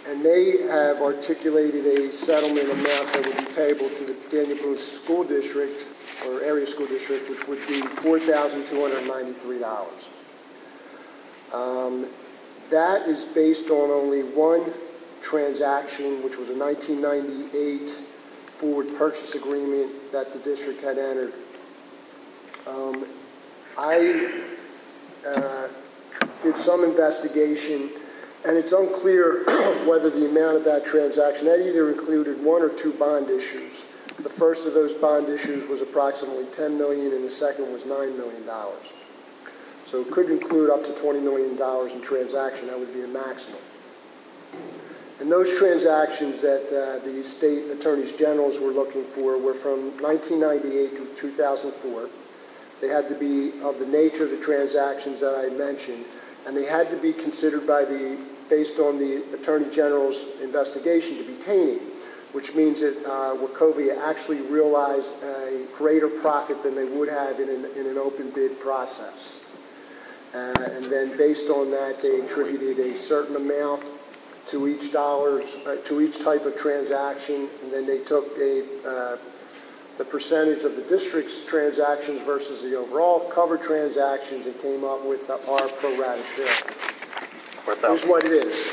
and they have articulated a settlement amount that would be payable to the Daniel Boone School District or area school district, which would be $4,293. That is based on only one transaction, which was a 1998 forward purchase agreement that the district had entered. I did some investigation, and it's unclear whether the amount of that transaction, that either included one or two bond issues. The first of those bond issues was approximately $10 million, and the second was $9 million. So it could include up to $20 million in transaction. That would be a maximum. And those transactions that the state attorneys generals were looking for were from 1998 through 2004. They had to be of the nature of the transactions that I mentioned, and they had to be considered based on the attorney general's investigation to be tainting, which means that Wachovia actually realized a greater profit than they would have in an open bid process. And then based on that, they attributed a certain amount to each type of transaction, and then they took the percentage of the district's transactions versus the overall covered transactions and came up with our pro rata share. Here's what it is.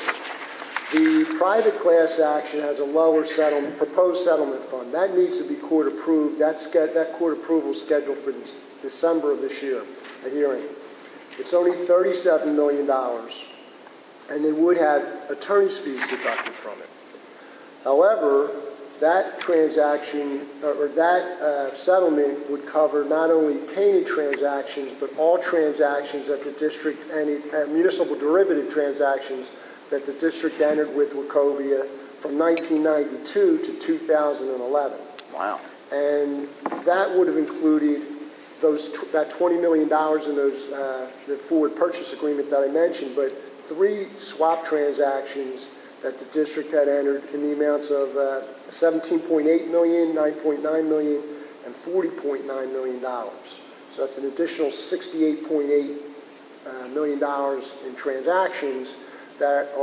The private class action has a lower proposed settlement fund. That needs to be court approved. That court approval is scheduled for December of this year, a hearing. It's only $37 million, and they would have attorney's fees deducted from it. However, that transaction, or that settlement would cover not only tainted transactions, but all transactions that the district, municipal derivative transactions that the district entered with Wachovia from 1992 to 2011. Wow. And that would have included that $20 million in the forward purchase agreement that I mentioned, but 3 swap transactions that the district had entered in the amounts of $17.8 million, $9.9 million, and $40.9 million. So that's an additional $68.8 million in transactions that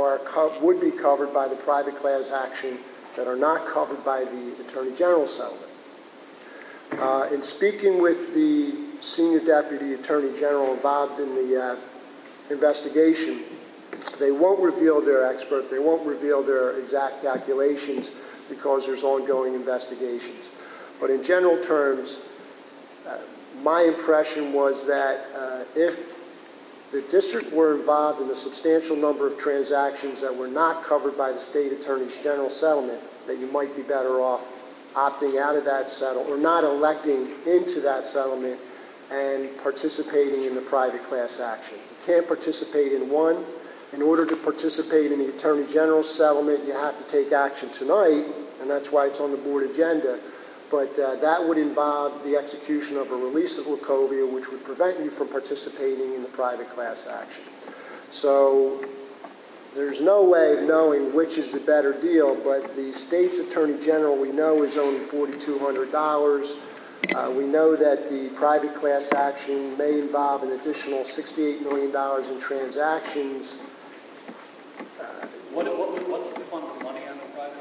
would be covered by the private class action that are not covered by the Attorney General settlement. In speaking with the Senior Deputy Attorney General involved in the investigation, they won't reveal their expert, they won't reveal their exact calculations because there's ongoing investigations. But in general terms, my impression was that if the district were involved in a substantial number of transactions that were not covered by the State Attorney General settlement, that you might be better off opting out of that settlement or not electing into that settlement and participating in the private class action. You can't participate in one in order to participate in the Attorney General's settlement, you have to take action tonight, and that's why it's on the board agenda. But that would involve the execution of a release of Wachovia, which would prevent you from participating in the private class action. So there's no way of knowing which is the better deal, but the state's Attorney General we know is only $4,200. We know that the private class action may involve an additional $68 million in transactions. What's the fund of money on the private?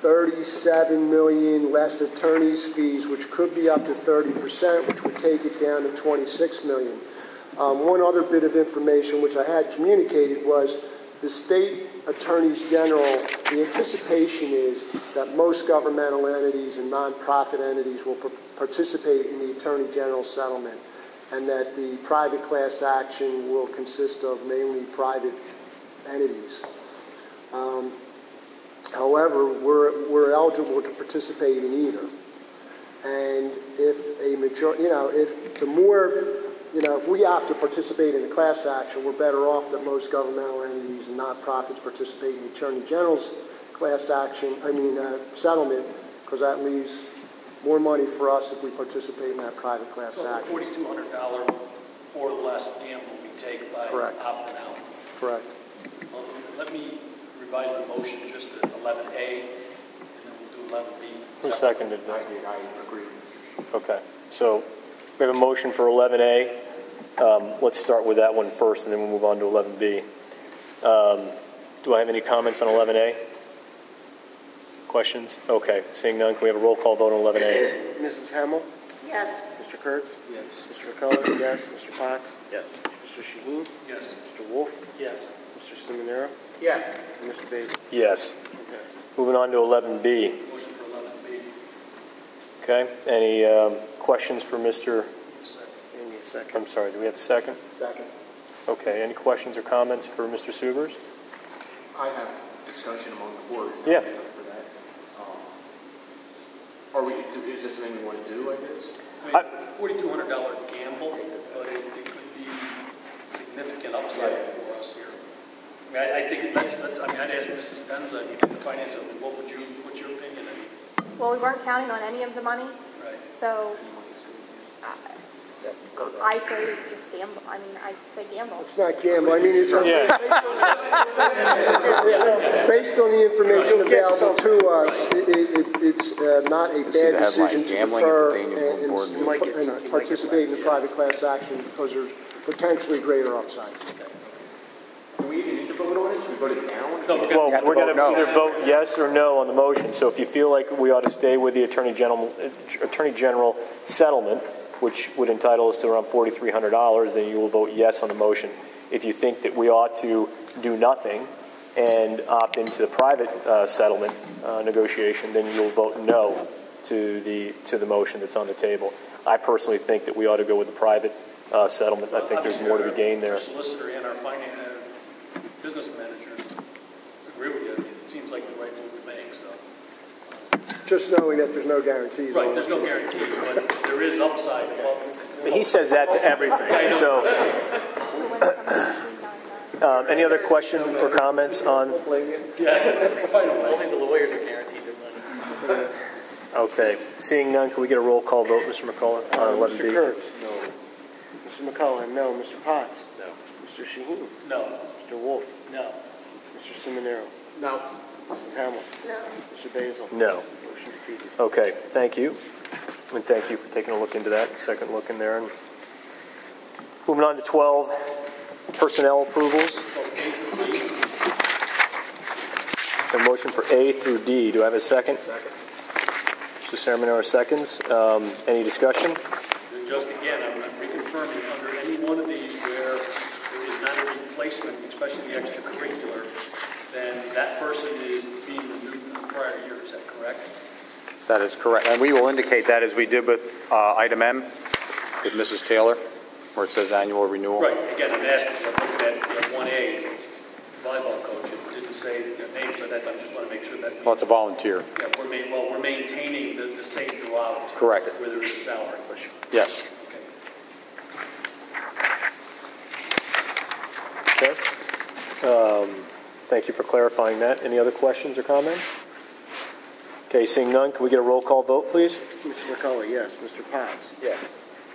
$37 million less attorney's fees, which could be up to 30%, which would take it down to $26 million. One other bit of information which I had communicated was the state attorneys general, the anticipation is that most governmental entities and nonprofit entities will participate in the attorney general settlement, and that the private class action will consist of mainly private entities. However, we're eligible to participate in either. And if a majority, if we opt to participate in a class action, we're better off that most governmental entities and nonprofits participate in the Attorney General's class action, settlement, because that leaves more money for us if we participate in that private class action. So it's a $4,200 or less gamble we take by opting out. Correct. Well, let me revise the motion just to 11A, and then we'll do 11B. Who seconded that? I agree. Okay. So we have a motion for 11A. Let's start with that one first, and then we'll move on to 11B. Do I have any comments on 11A? Questions? Okay. Seeing none, can we have a roll call vote on 11A? Mrs. Hamill? Yes. Mr. Kurtz? Yes. Mr. McCullough? Yes. Mr. Potts? Yes. Mr. Shaheen? Yes. Mr. Wolf? Yes. Mr. Seminara? Yes. And Mr. Basil? Yes. Okay. Moving on to 11B. Motion for 11B. Okay. Any questions for Mr. Give me a second. I'm sorry, do we have a second? Second. Okay. Any questions or comments for Mr. Subers? I have discussion among the board. Yeah. For that. Is this something we want to do, I guess? $4,200 gamble, but it could be significant upside for us here. I think I'd ask Mrs. Penza, at the finance office, what's your opinion? Well, we weren't counting on any of the money, Right. so I say just gamble. I say gamble. It's not gamble. It's based on the information available to us. It's not a bad decision to defer and participate in the private class action because there's potentially greater upside. Do we even need to vote on it? Should we vote it down? No, we're going to either vote yes or no on the motion. So if you feel like we ought to stay with the Attorney General settlement, which would entitle us to around $4,300, then you will vote yes on the motion. If you think that we ought to do nothing and opt into the private settlement negotiation, then you'll vote no to the motion that's on the table. I personally think that we ought to go with the private settlement. I think there's more to be gained there. Our solicitor and our finance business managers agree with you. It seems like the right move to make. So. Just knowing that there's no guarantees. Right, there's no guarantees, but there is upside. He says that to everything. So, any other question or comments on? Yeah, Only the lawyers are guaranteed their money. Okay. Seeing none, can we get a roll call vote, Mr. McCullough, on 11B? Mr. Kurtz? No. Mr. McCullough? No. Mr. Potts? No. Mr. Shaheen? No. Mr. Wolf? No. Mr. Seminara? No. Mrs. Hamill? No. Mr. Basil? No. Motion defeated. Okay, thank you. And thank you for taking a look into that, second look in there. And moving on to 12, personnel approvals. A motion for A through D. Do I have a second? Second. Mr. Seminara seconds. Any discussion? Just again, I'm reconfirming under any one of these where there is not a replacement, especially the extracurricular, then that person is being removed from the prior year. Is that correct? That is correct. And we will indicate that as we did with item M with Mrs. Taylor, where it says annual renewal. Right. Again, I'm asking, I'm looking at 1A, volleyball coach. It didn't say names, so that's, I just want to make sure that. Well, it's a volunteer. Yeah, we're maintaining the same throughout. Correct. Where there is a salary. Yes. Okay. Thank you for clarifying that. Any other questions or comments? Okay, seeing none, can we get a roll call vote, please? Mr. McCullough, yes. Mr. Potts? Yes.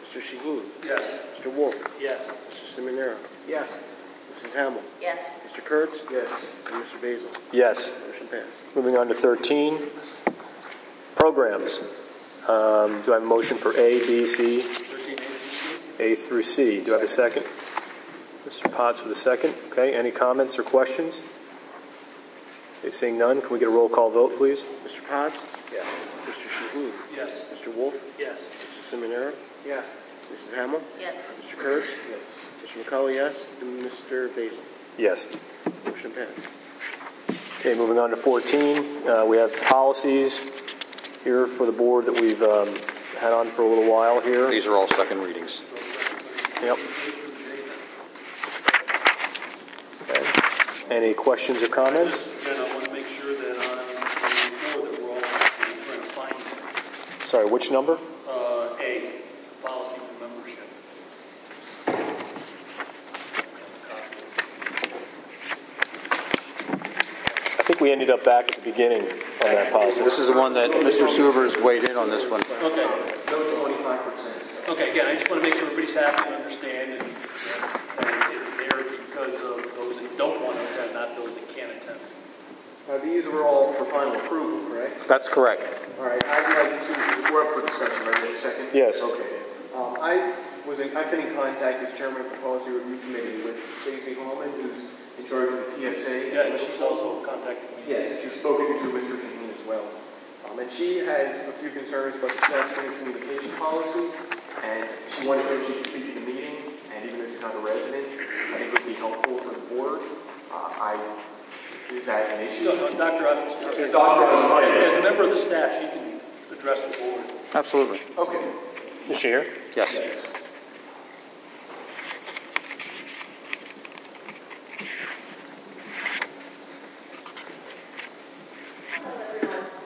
Mr. Shaheen? Yes. Mr. Wolf? Yes. Mr. Seminara? Yes. Mrs. Hamel? Yes. Mr. Kurtz? Yes. And Mr. Basil? Yes. Motion passed. Moving on to 13, programs. Do I have a motion for A, B, C? 13A through C. A through C. Do I have a second? Mr. Potts with a second. Okay, any comments or questions? Okay, seeing none, can we get a roll call vote, please? Mr. Potts? Yes. Mr. Shaheen? Yes. Mr. Wolf? Yes. Mr. Seminara? Yes. Mrs. Hamel? Yes. Mr. Kurtz? Yes. Mr. McCullough, yes. And Mr. Basil? Yes. Motion passed. Okay, moving on to 14, we have policies here for the board that we've had on for a little while here. These are all second readings. Yep. Okay. Any questions or comments? Then I want to make sure that on the 4 that we're all trying to find. Sorry, which number? A, policy for membership. I think we ended up back at the beginning on that policy. This is the one that Mr. Suver's weighed in on this one. Okay. No 25%. Okay, again, I just want to make sure everybody's happy and understand, and it's there because of those that don't want to attend, not those that can't attend. These were all for final approval, correct? That's correct. All right, I'd like to, we're up for discussion, right, in a second? Yes. Okay. I've been in contact as chairman of the policy review committee with Stacey Hallman, who's in charge of the TSA. Yeah, and she's also contacted me. Yes, and she's spoken to Mr. Shaheen as well. And she has a few concerns about the staff communication policy, and she wanted to know if she could speak at the meeting, and even if she's not a resident, I think it would be helpful for the board. Is that an issue? No, Dr. Adams. Is Dr. Adams As a member of the staff, she can address the board. Absolutely. Okay. Is she here? Yes.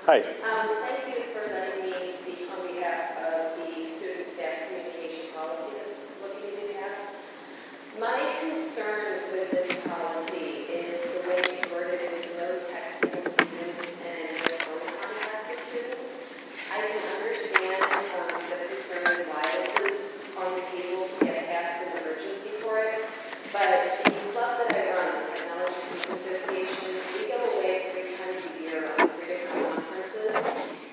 Hi. Thank you for letting me speak on behalf of the student-staff communication policy that's looking to be passed. My concern with this policy is the way it's worded with no texting of students and no phone contact with students. I can understand the concern and why this is on the table to get passed an emergency for it, but the club that I run, the Technology Student Association, we go away 3 times a year on 3 different conferences,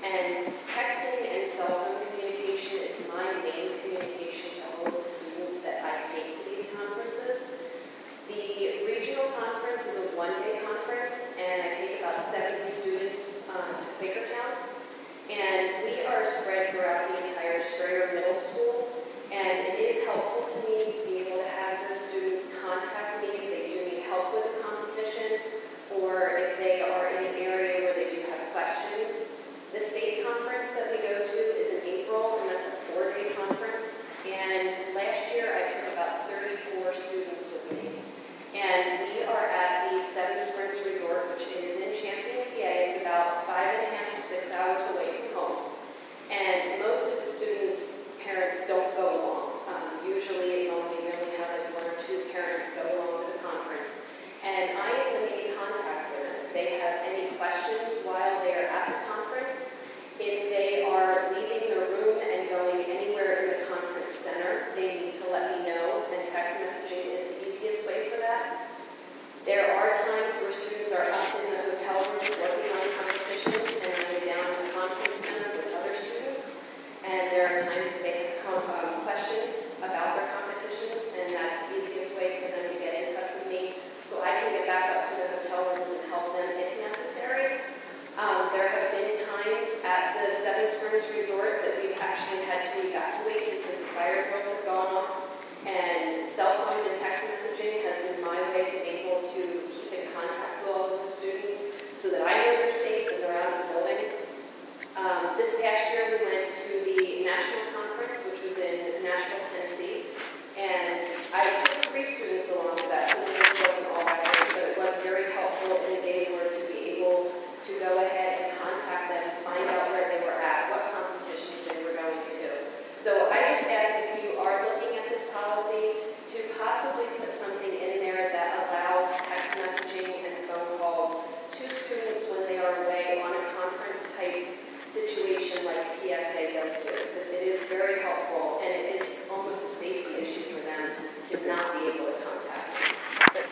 and texting and cell phone communication is my main communication to all the students that I take to these conferences.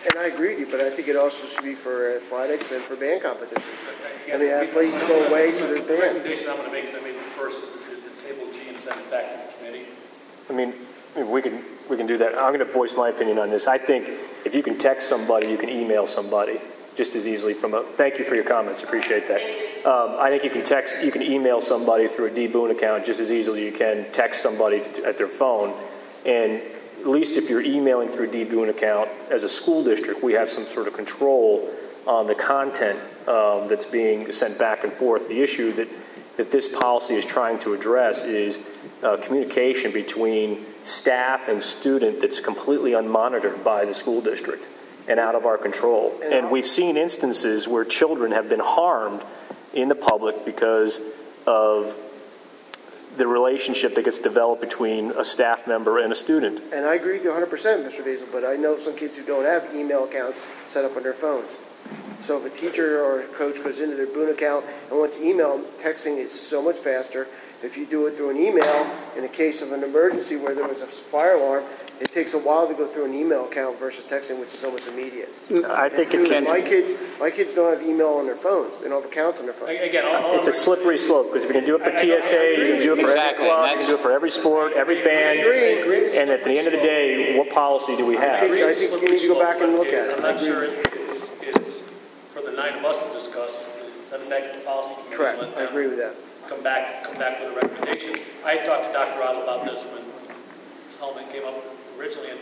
And I agree with you, but I think it also should be for athletics and for band competitions. I mean, athletes go away, so there's The band. recommendation I'm going to make, is I made the first, is to table G and send it back to the committee. I mean, we can do that. I'm going to voice my opinion on this. I think if you can text somebody, you can email somebody just as easily thank you for your comments, appreciate that. I think you can email somebody through a D. Boone account just as easily as you can text somebody at their phone. And at least if you're emailing through a D. Boone account, as a school district, we have some sort of control on the content that's being sent back and forth. The issue that this policy is trying to address is communication between staff and student that's completely unmonitored by the school district and out of our control. And we've seen instances where children have been harmed in the public because of the relationship that gets developed between a staff member and a student. And I agree with you 100%, Mr. Basil, but I know some kids who don't have email accounts set up on their phones. So if a teacher or a coach goes into their Boone account and wants email, texting is so much faster. If you do it through an email, in the case of an emergency where there was a fire alarm, it takes a while to go through an email account versus texting, which is almost immediate. I think it's my kids don't have email on their phones. They don't have accounts on their phones. Again, it's a slippery slope because if you can do it for TSA, you can do it for every club, you can do it for every sport, every band. And at the end of the day, what policy do we have? I think you need to go back and look at it. I'm not sure it's for the 9 of us to discuss. Send it back to the policy committee. Correct. I agree with that. Come back with a recommendation. I talked to Dr. Otto about this when Solomon came up originally, and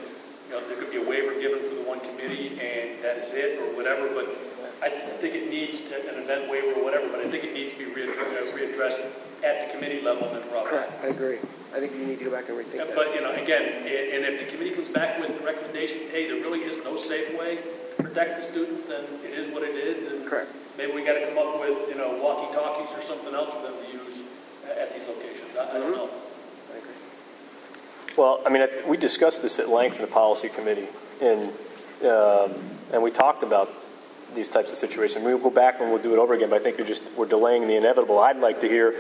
there could be a waiver given for the one committee, and that is it, or whatever. But I think it needs an event waiver or whatever. But I think it needs to be readdressed at the committee level and Rob. Correct. I agree. I think you need to go back and rethink that. But again, and if the committee comes back with the recommendation, hey, there really is no safe way to protect the students, then it is what it is. And correct. Maybe we got to come up with walkie-talkies or something else for them to use at these locations. I don't know. I agree. Well, I mean, we discussed this at length in the policy committee, and we talked about these types of situations. We'll go back and we'll do it over again, but I think we're delaying the inevitable. I'd like to hear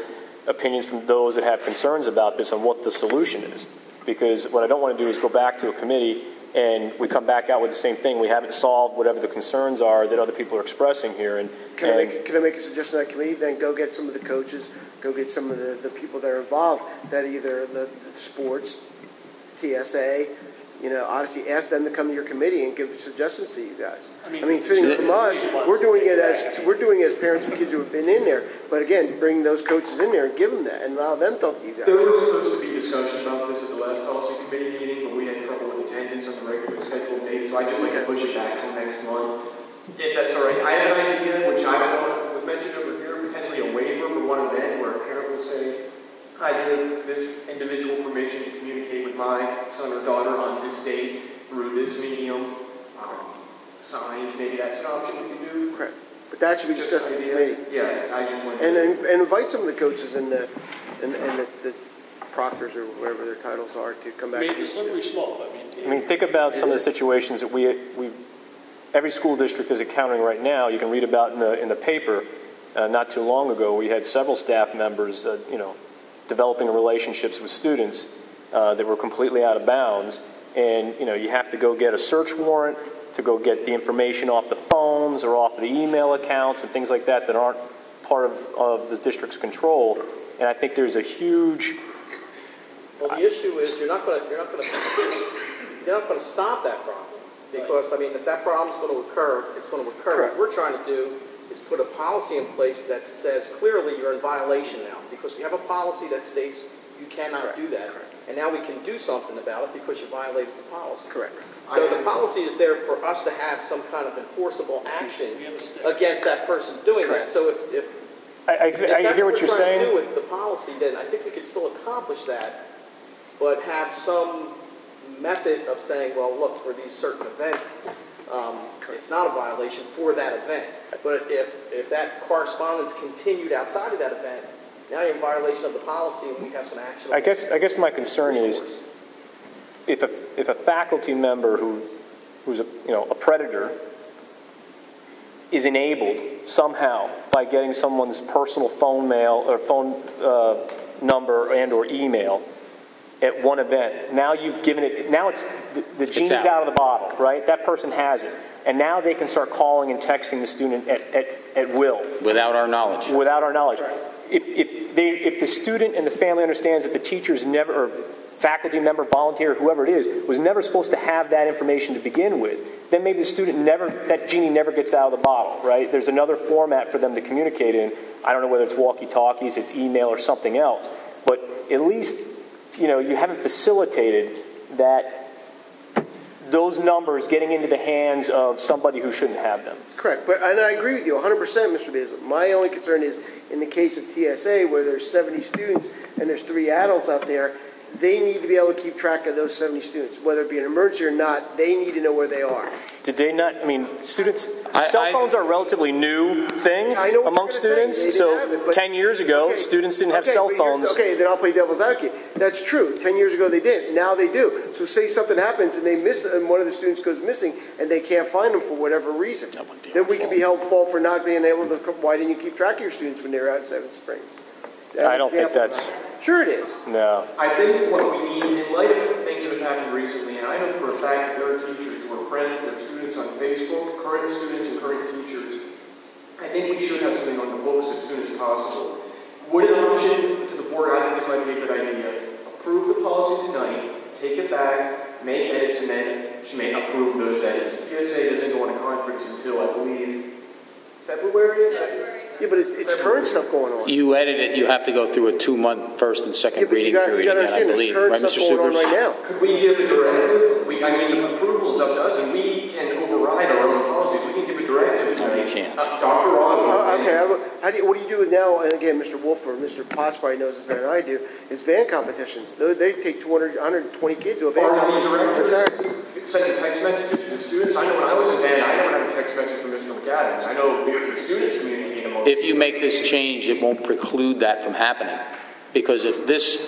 opinions from those that have concerns about this on what the solution is, because what I don't want to do is go back to a committee and we come back out with the same thing. We haven't solved whatever the concerns are that other people are expressing here. And can I make a suggestion to that committee? Then go get some of the coaches, go get some of the people that are involved, that either the sports, TSA, Odyssey, ask them to come to your committee and give suggestions to you guys. I mean sitting from us, we're doing it as parents of kids who have been in there. But again, bring those coaches in there and give them that and allow them to talk to you guys. There was supposed to be discussion about this at the last policy committee meeting, but we had trouble with attendance on the regular scheduled date, so I just like to push it back till next month. If that's all right. I had an idea, which was mentioned over here, potentially a waiver for one event where a parent will say, I give this individual permission to communicate with my son or daughter on this date through this medium. Signed, maybe that's an option we can do. Correct. But that should be discussed in the committee. Yeah, I just want to... And invite some of the coaches and the proctors or whatever their titles are to come back. It's a slippery slope. I mean, think about some of the situations that every school district is encountering right now. You can read about in the paper. Not too long ago, we had several staff members, developing relationships with students that were completely out of bounds, and you have to go get a search warrant to go get the information off the phones or off the email accounts and things like that aren't part of the district's control. And I think there's a huge... Well, the issue is you're not going to stop that problem, because if that problem is going to occur, it's going to occur. Correct. What we're trying to do is put a policy in place that says clearly you're in violation now, because we have a policy that states you cannot do that. Correct. And now we can do something about it because you violated the policy. Correct. So the policy is there for us to have some kind of enforceable action against that person doing that. So if I hear what you're saying. If that's what we're trying to do with the policy, then I think we could still accomplish that, but have some method of saying, well, look, for these certain events, it's not a violation for that event. But if that correspondence continued outside of that event, now you're in violation of the policy, and we have some action. I guess my concern is if a faculty member who's a predator is enabled somehow by getting someone's personal phone number and or email at one event. Now you've given it, now it's, the genie's out of the bottle, right? That person has it. And now they can start calling and texting the student at will. Without our knowledge. Without our knowledge. If the student and the family understands that the teacher's never, or faculty member, volunteer, whoever it is, was never supposed to have that information to begin with, then maybe the student never, that genie never gets out of the bottle, right? There's another format for them to communicate in. I don't know whether it's walkie-talkies, it's email, or something else. But at least, you know, you haven't facilitated that, those numbers getting into the hands of somebody who shouldn't have them. Correct, and I agree with you 100%, Mr. Basil. My only concern is in the case of TSA where there's 70 students and there's 3 adults out there, they need to be able to keep track of those 70 students. Whether it be an emergency or not, they need to know where they are. Did they not, I mean, students, cell phones are a relatively new thing among students. So 10 years ago, students didn't have cell phones. Okay, then I'll play devil's advocate. That's true. 10 years ago they didn't. Now they do. So say something happens and they miss, and one of the students goes missing and they can't find them for whatever reason. Then we can be held fault for not being able to, why didn't you keep track of your students when they were out in Seven Springs? I don't think that's... Sure it is. No. I think what we need, in light of things that have happened recently, and I know for a fact that there are teachers who are friends with their students on Facebook, current students and current teachers, I think we should have something on the books as soon as possible. Would an option to the board, I think this might be a good idea, approve the policy tonight, take it back, make edits, and then she may approve those edits. The TSA doesn't go on a conference until, I believe, February? Yeah, but it's current stuff going on. You edit it, you have to go through a 2-month first and second reading period you gotta again, I believe. Right, Mr. Supers? Supers? Right now. Could we give a directive? I mean, the approval is up to us, and we can override our own policies. We can give a directive. No, you can't. Dr. Ron. Okay, what do you do now? And again, Mr. Wolf or Mr. Potts probably knows this better than I do. Is band competitions. They take 120 kids to a band competition. Sending text messages to the students. I know when I was in band, I never had a text message from Mr. McAdams. I know the students communicate among. If you make this change, it won't preclude that from happening. Because if this,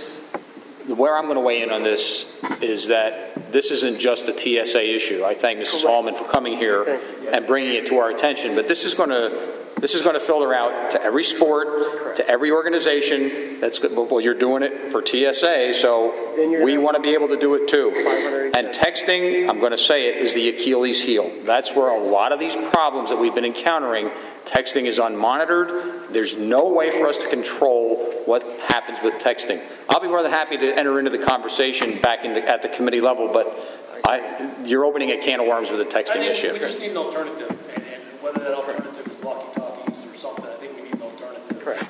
where I'm going to weigh in on this is that this isn't just a TSA issue. I thank Mrs. Hallman for coming here and bringing it to our attention. But this is going to filter out to every sport, to every organization. That's good. Well, you're doing it for TSA, so we want to be able to do it too. And texting, I'm going to say it, is the Achilles heel. That's where a lot of these problems that we've been encountering, texting is unmonitored. There's no way for us to control what happens with texting. I'll be more than happy to enter into the conversation back at the committee level, but you're opening a can of worms with the texting issue. We just need an alternative, and whether that alternative is walkie-talkies or something, I think we need an alternative. Correct.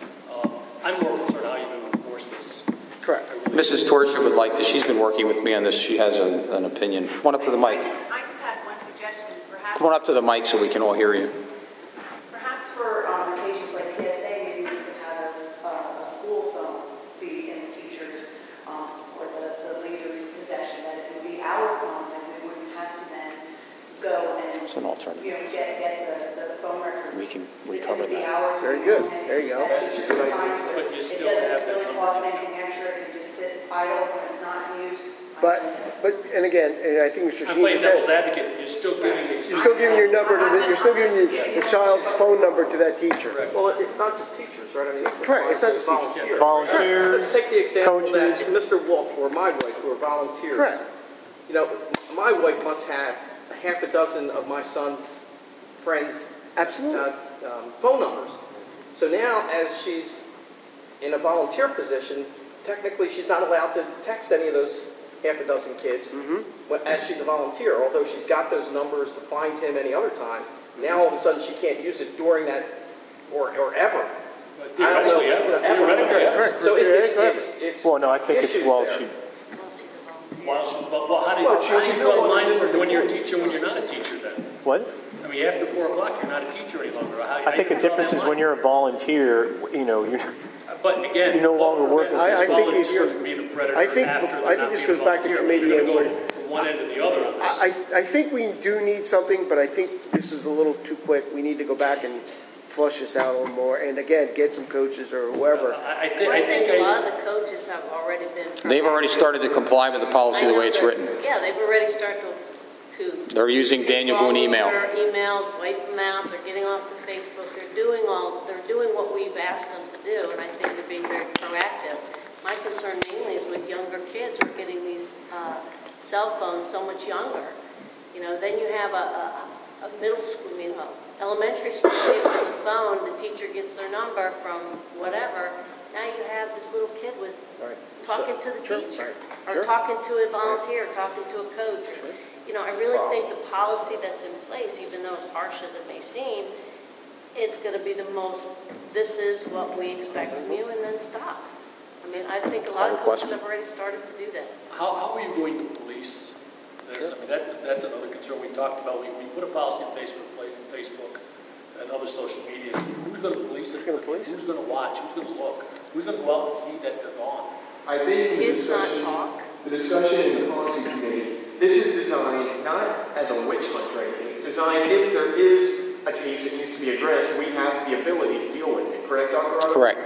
I'm more concerned how you're going to enforce this. Correct. Mrs. Torsia would like to, she's been working with me on this, she has an opinion. Come on up to the mic. I just had one suggestion, perhaps. Come on up to the mic so we can all hear you. Perhaps for occasions like TSA, maybe we could have a school phone be in the teachers' or the leaders' possession, that it would be our phone, and we wouldn't have to then go and It's an alternative. get the phone records. We can recover that. Very good. There you go. But you still have It doesn't really cost anything extra, it just sits idle when it's not in use. But and again, and I think Mr. I'm Sheen playing said, devil's advocate. You're still giving your number to you're still giving the child's phone number to that teacher. Well, it's not just teachers, right? I mean, Correct. It's not just teachers. Volunteers. Let's take the example coaches. that Mr. Wolf or my wife, who are volunteers. Correct. You know, my wife must have a half a dozen of my son's friends' Absolutely. Phone numbers. So now, as she's in a volunteer position, technically she's not allowed to text any of those half a dozen kids as she's a volunteer, although she's got those numbers to find him any other time. Now all of a sudden she can't use it during that, or ever. I don't know. Ever. So it's well, no, I think it's while how do you draw the line for when you're a teacher and when you're not a teacher then? What? I mean, after 4 o'clock, you're not a teacher any longer. I think the difference is when you're a volunteer, you're. But again, you no longer work as I think volunteers from being a predator. I think this goes back to committee and go from one end to the other on this. I think we do need something, but I think this is a little too quick. We need to go back and flush this out a little more, and again, get some coaches or whoever. I think a lot of the coaches have already been. They've already started to comply with the policy the way it's written. Yeah, they've already started to. They're using Daniel Boone email. Their emails, wipe them out. They're getting off the Facebook. They're doing what we've asked them to do, and I think they're being very proactive. My concern mainly is with younger kids who are getting these cell phones so much younger. You know, then you have a middle school, elementary school kid with a phone, the teacher gets their number from whatever. Now you have this little kid with talking to the teacher, or talking to a volunteer, talking to a coach. You know, I really think the policy that's in place, even though as harsh as it may seem, it's going to be the most, this is what we expect from you, and then stop. I mean, I think a lot of coaches have already started to do that. How are you going to police this? I mean, that's another concern we talked about. We put a policy on Facebook and other social media. Who's going to police it? Who's going to watch? Who's going to look? Who's going to go out and see that they're gone? I think the discussion in the policy committee, this is designed not as a witch hunt or anything. It's designed if there is a case that needs to be addressed, we have the ability to deal with it. Correct, Dr. Otto? Correct.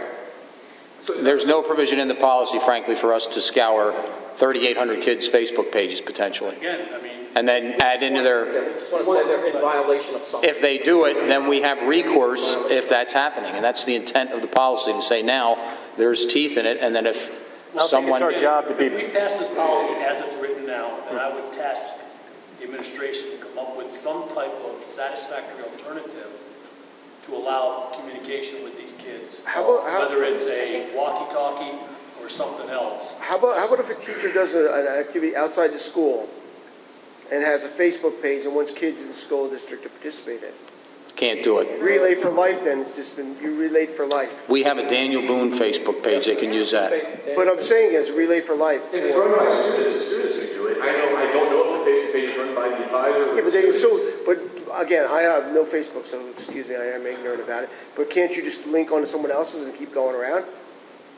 There's no provision in the policy, frankly, for us to scour 3,800 kids' Facebook pages potentially. Again, I mean, and then add into their, just want to say they're in violation of something. if they do it, then we have recourse if that's happening. And that's the intent of the policy, to say now there's teeth in it, and then if someone... It's our job to be... If we pass this policy as it's written now, then I would task the administration to come up with some type of satisfactory alternative to allow communication with these kids. Whether it's a walkie-talkie or something else. How about if a teacher does an activity outside the school and has a Facebook page and wants kids in the school district to participate in? Can't do it. Relay for Life, then, it's just been, you relayed for life. We have a Daniel Boone Facebook page. They can use that. But I'm saying is Relay for Life. If it's run by students, the students can do it. I don't know if the Facebook page is run by the advisor. Yeah, but again, I have no Facebook, so excuse me, I am ignorant about it. But can't you just link onto someone else's and keep going around?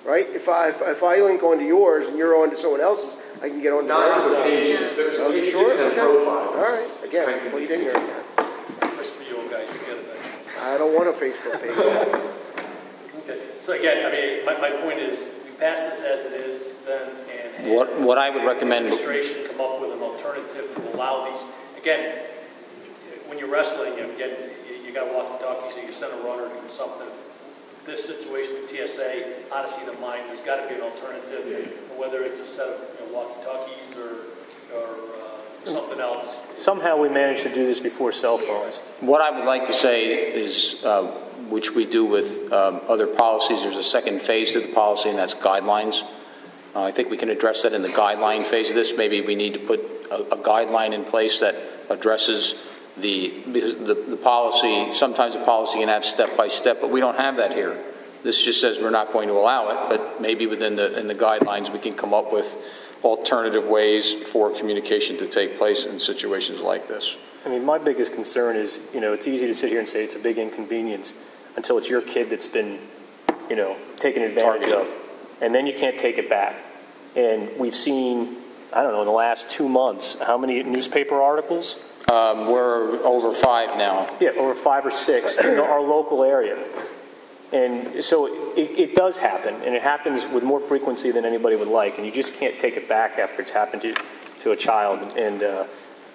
Right? If I link onto yours and you're onto someone else's, I can get onto not yours. on the pages. There's Are you sure? a profile. All right. Again, complete ignorant. Just for you guys to get it. I don't want a Facebook page. Okay. So again, I mean, my point is, we pass this as it is, then, and what I would recommend... administration come up with an alternative to allow these. Again, when you're wrestling, again, you got walkie-talkie, so you send a runner to do something. This situation with TSA, Odyssey of the Mind, there's got to be an alternative, whether it's a set of walkie-talkies or something else. Somehow we managed to do this before cell phones. What I would like to say is, which we do with other policies, there's a second phase to the policy, and that's guidelines. I think we can address that in the guideline phase of this. Maybe we need to put a guideline in place that addresses the policy. Sometimes the policy can have step by step, but we don't have that here. This just says we're not going to allow it, but maybe within the guidelines we can come up with alternative ways for communication to take place in situations like this. I mean, my biggest concern is, it's easy to sit here and say it's a big inconvenience until it's your kid that's been, taken advantage of. And then you can't take it back. And we've seen, I don't know, in the last 2 months, how many newspaper articles? We're over 5 now. Yeah, over 5 or 6 in our local area. And so it does happen, and it happens with more frequency than anybody would like, and you just can't take it back after it's happened to a child, and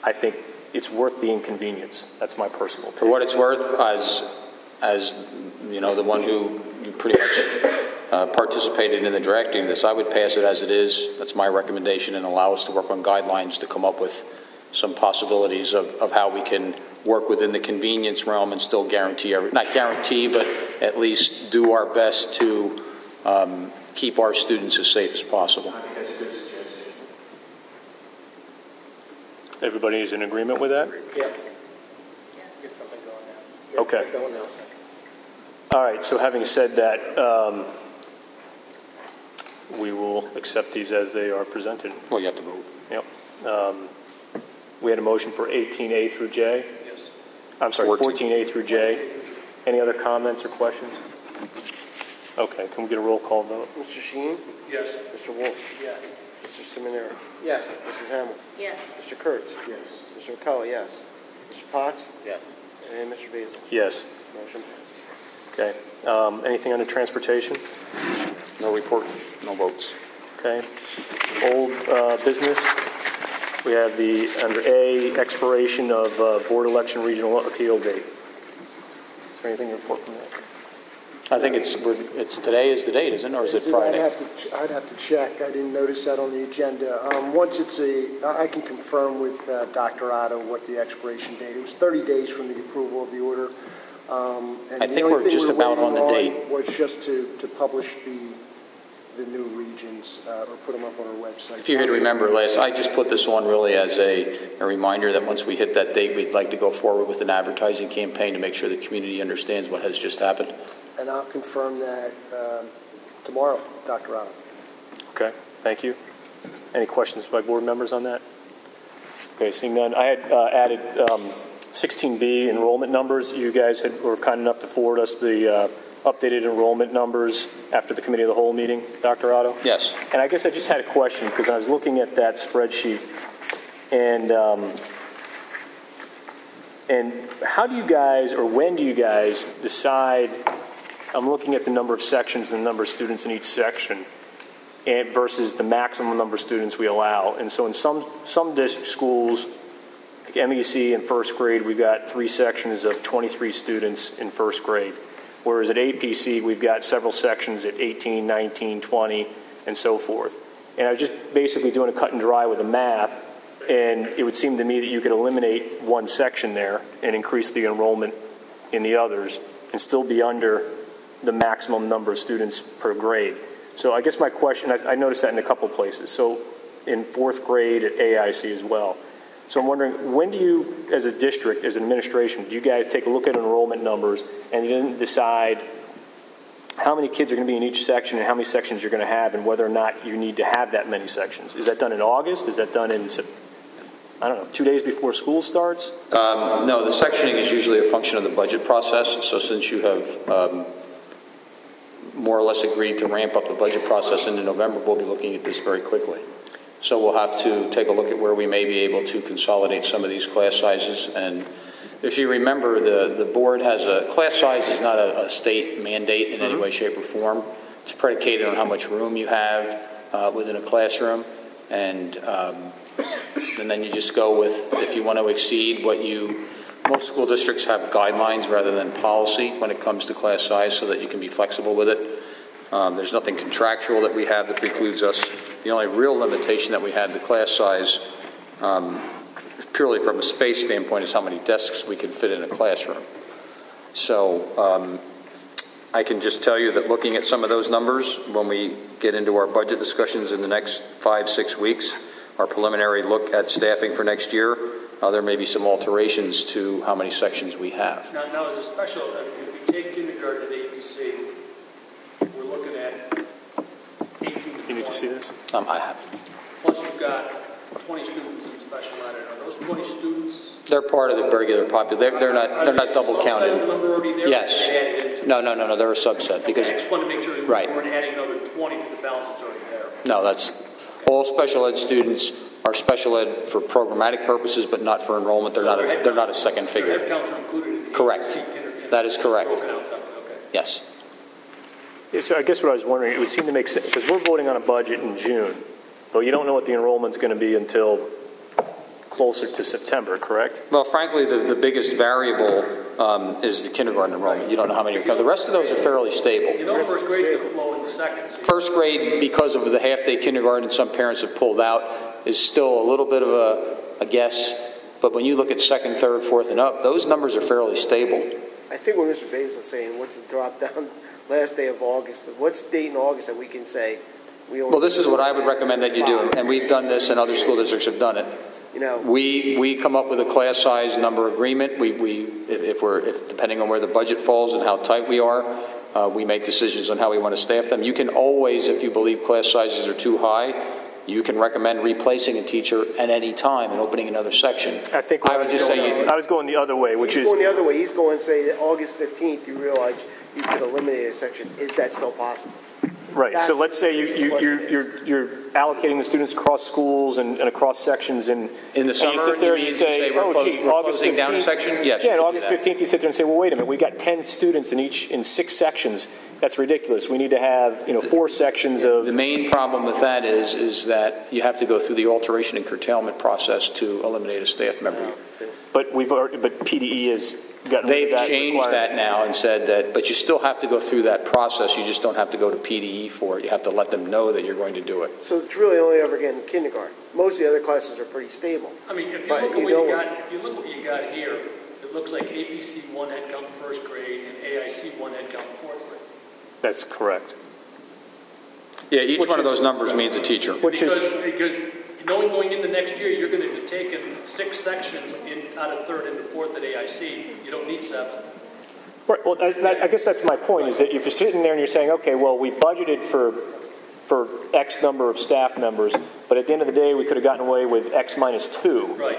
I think it's worth the inconvenience. That's my personal opinion. For what it's worth, as the one who pretty much participated in the drafting of this, I would pass it as it is. That's my recommendation, and allow us to work on guidelines to come up with some possibilities of how we can work within the convenience realm and still guarantee, not guarantee, but at least do our best to keep our students as safe as possible. I think that's a good suggestion. Everybody is in agreement with that? Yeah. Get something going now. Okay. Going now. All right, so having said that, we will accept these as they are presented. Well, you have to vote. Yep. We had a motion for 18A through J. Yes. I'm sorry, 14A through J. Any other comments or questions? Okay, can we get a roll call vote? Mr. Sheen? Yes. Mr. Wolf? Yeah. Mr. Seminara? Yes. Mrs. Hamill? Yes. Mr. Kurtz? Yes. Mr. McCullough, yes. Mr. Potts? Yes. And Mr. Basil? Yes. Motion passed. Okay. Anything under transportation? No report, no votes. Okay. Old business. We have under A, expiration of board election regional appeal date. Is there anything to report from that? I think it's today is the date, isn't it, or is it Friday? I'd have to check. I didn't notice that on the agenda. Once I can confirm with Dr. Otto what the expiration date. It was 30 days from the approval of the order. And I think we're just about on the date. Was just to publish the new regions or put them up on our website. If you had to remember I just put this on really as a reminder that once we hit that date, we'd like to go forward with an advertising campaign to make sure the community understands what has just happened. And I'll confirm that tomorrow, Dr. Otto. Okay, thank you. Any questions by board members on that? Okay, seeing none. I had added 16B enrollment numbers. You guys were kind enough to forward us the updated enrollment numbers after the committee of the whole meeting, Dr. Otto? Yes. And I guess I just had a question because I was looking at that spreadsheet, and how do you guys, or when do you guys decide? I'm looking at the number of sections and the number of students in each section, and versus the maximum number of students we allow. And so in some district schools, like MEC in first grade, we've got 3 sections of 23 students in first grade. Whereas at APC, we've got several sections at 18, 19, 20, and so forth. And I was just basically doing a cut and dry with the math, and it would seem to me that you could eliminate one section there and increase the enrollment in the others and still be under the maximum number of students per grade. So I guess my question, I noticed that in a couple places. So in 4th grade at AIC as well. So I'm wondering, when do you, as a district, as an administration, do you guys take a look at enrollment numbers and then decide how many kids are going to be in each section and how many sections you're going to have and whether or not you need to have that many sections? Is that done in August? Is that done in, I don't know, 2 days before school starts? No, the sectioning is usually a function of the budget process. So since you have more or less agreed to ramp up the budget process into November, we'll be looking at this very quickly. So we'll have to take a look at where we may be able to consolidate some of these class sizes. And if you remember, the board has class size is not a state mandate in any way, shape, or form. It's predicated on how much room you have within a classroom. And then you just go with, if you want to exceed what most school districts have guidelines rather than policy when it comes to class size so that you can be flexible with it. There's nothing contractual that we have that precludes us. The only real limitation that we have, the class size, purely from a space standpoint, is how many desks we can fit in a classroom. So I can just tell you that looking at some of those numbers, when we get into our budget discussions in the next 5-6 weeks, our preliminary look at staffing for next year, there may be some alterations to how many sections we have. Now as a special, if we take kindergarten at APC, we're looking at 18 to 20. You need to see this? I have. Plus you've got 20 students in special ed. Are those 20 students? They're part of the regular population. They're not double counted. Number already there? Yes. No. They're a subset because I just want to make sure right. We weren't adding another 20 to the balance that's already there. No, that's all special ed students are special ed for programmatic purposes, but not for enrollment. They're not a second figure. Head counts are included in the correct. That is correct. Okay. Yes. Yeah, so I guess what I was wondering, it would seem to make sense, because we're voting on a budget in June, but you don't know what the enrollment's going to be until closer to September, correct? Well, frankly, the biggest variable is the kindergarten enrollment. You don't know how many are coming. The rest of those are fairly stable. You know first grade's going to flow into second. So first grade, because of the half-day kindergarten some parents have pulled out, is still a little bit of a guess. But when you look at second, third, fourth, and up, those numbers are fairly stable. I think what Mr. Basil is saying, what's the drop down last day of August? What's the date in August that we can say we only... Well, this is what I would recommend that you do, and we've done this, and other school districts have done it. You know, we come up with a class size number agreement. If depending on where the budget falls and how tight we are, we make decisions on how we want to staff them. You can always, if you believe class sizes are too high, you can recommend replacing a teacher at any time and opening another section. I think I was going the other way, which is going the other way. He's going to say that August 15th, you realize you could eliminate a section. Is that still possible? Right. So let's say you're allocating the students across schools and across sections, and in the summer, you sit there you and mean say, we're August 15th, down a section? Yes. Yeah, and August 15th, you sit there and say, well, wait a minute, we got 10 students in 6 sections. That's ridiculous. We need to have 4 sections of. The main problem with that is that you have to go through the alteration and curtailment process to eliminate a staff member. But PDE has gotten rid They've of that changed requirement. that now and said that, but you still have to go through that process. You just don't have to go to PDE for it. You have to let them know that you're going to do it. So it's really only ever getting kindergarten. Most of the other classes are pretty stable. I mean, if you But look at you what know you what- got, if you look what you got here, it looks like APC 1 headcount in first grade and AIC 1 headcount in fourth grade. That's correct. Yeah, each one of those numbers means a teacher. Because knowing going into next year, you're going to be taking 6 sections out of third and fourth at AIC. You don't need 7. Right. Well, I guess that's my point, is that if you're sitting there and you're saying, okay, well, we budgeted for X number of staff members, but at the end of the day, we could have gotten away with X minus 2. Right.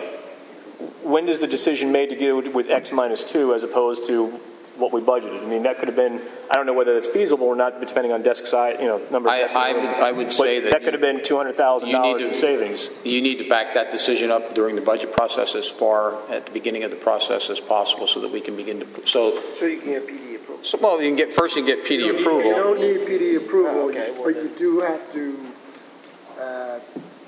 When is the decision made to go with X minus 2 as opposed to what we budgeted? I mean, that could have been, I don't know whether that's feasible or not, depending on desk size, number of desks. I would say that could have been $200,000 in savings. You need to back that decision up during the budget process as far at the beginning of the process as possible so that we can begin to, So you can get PD approval. So, well, you can get PD approval. You don't need PD approval, Oh, okay, well but you do have to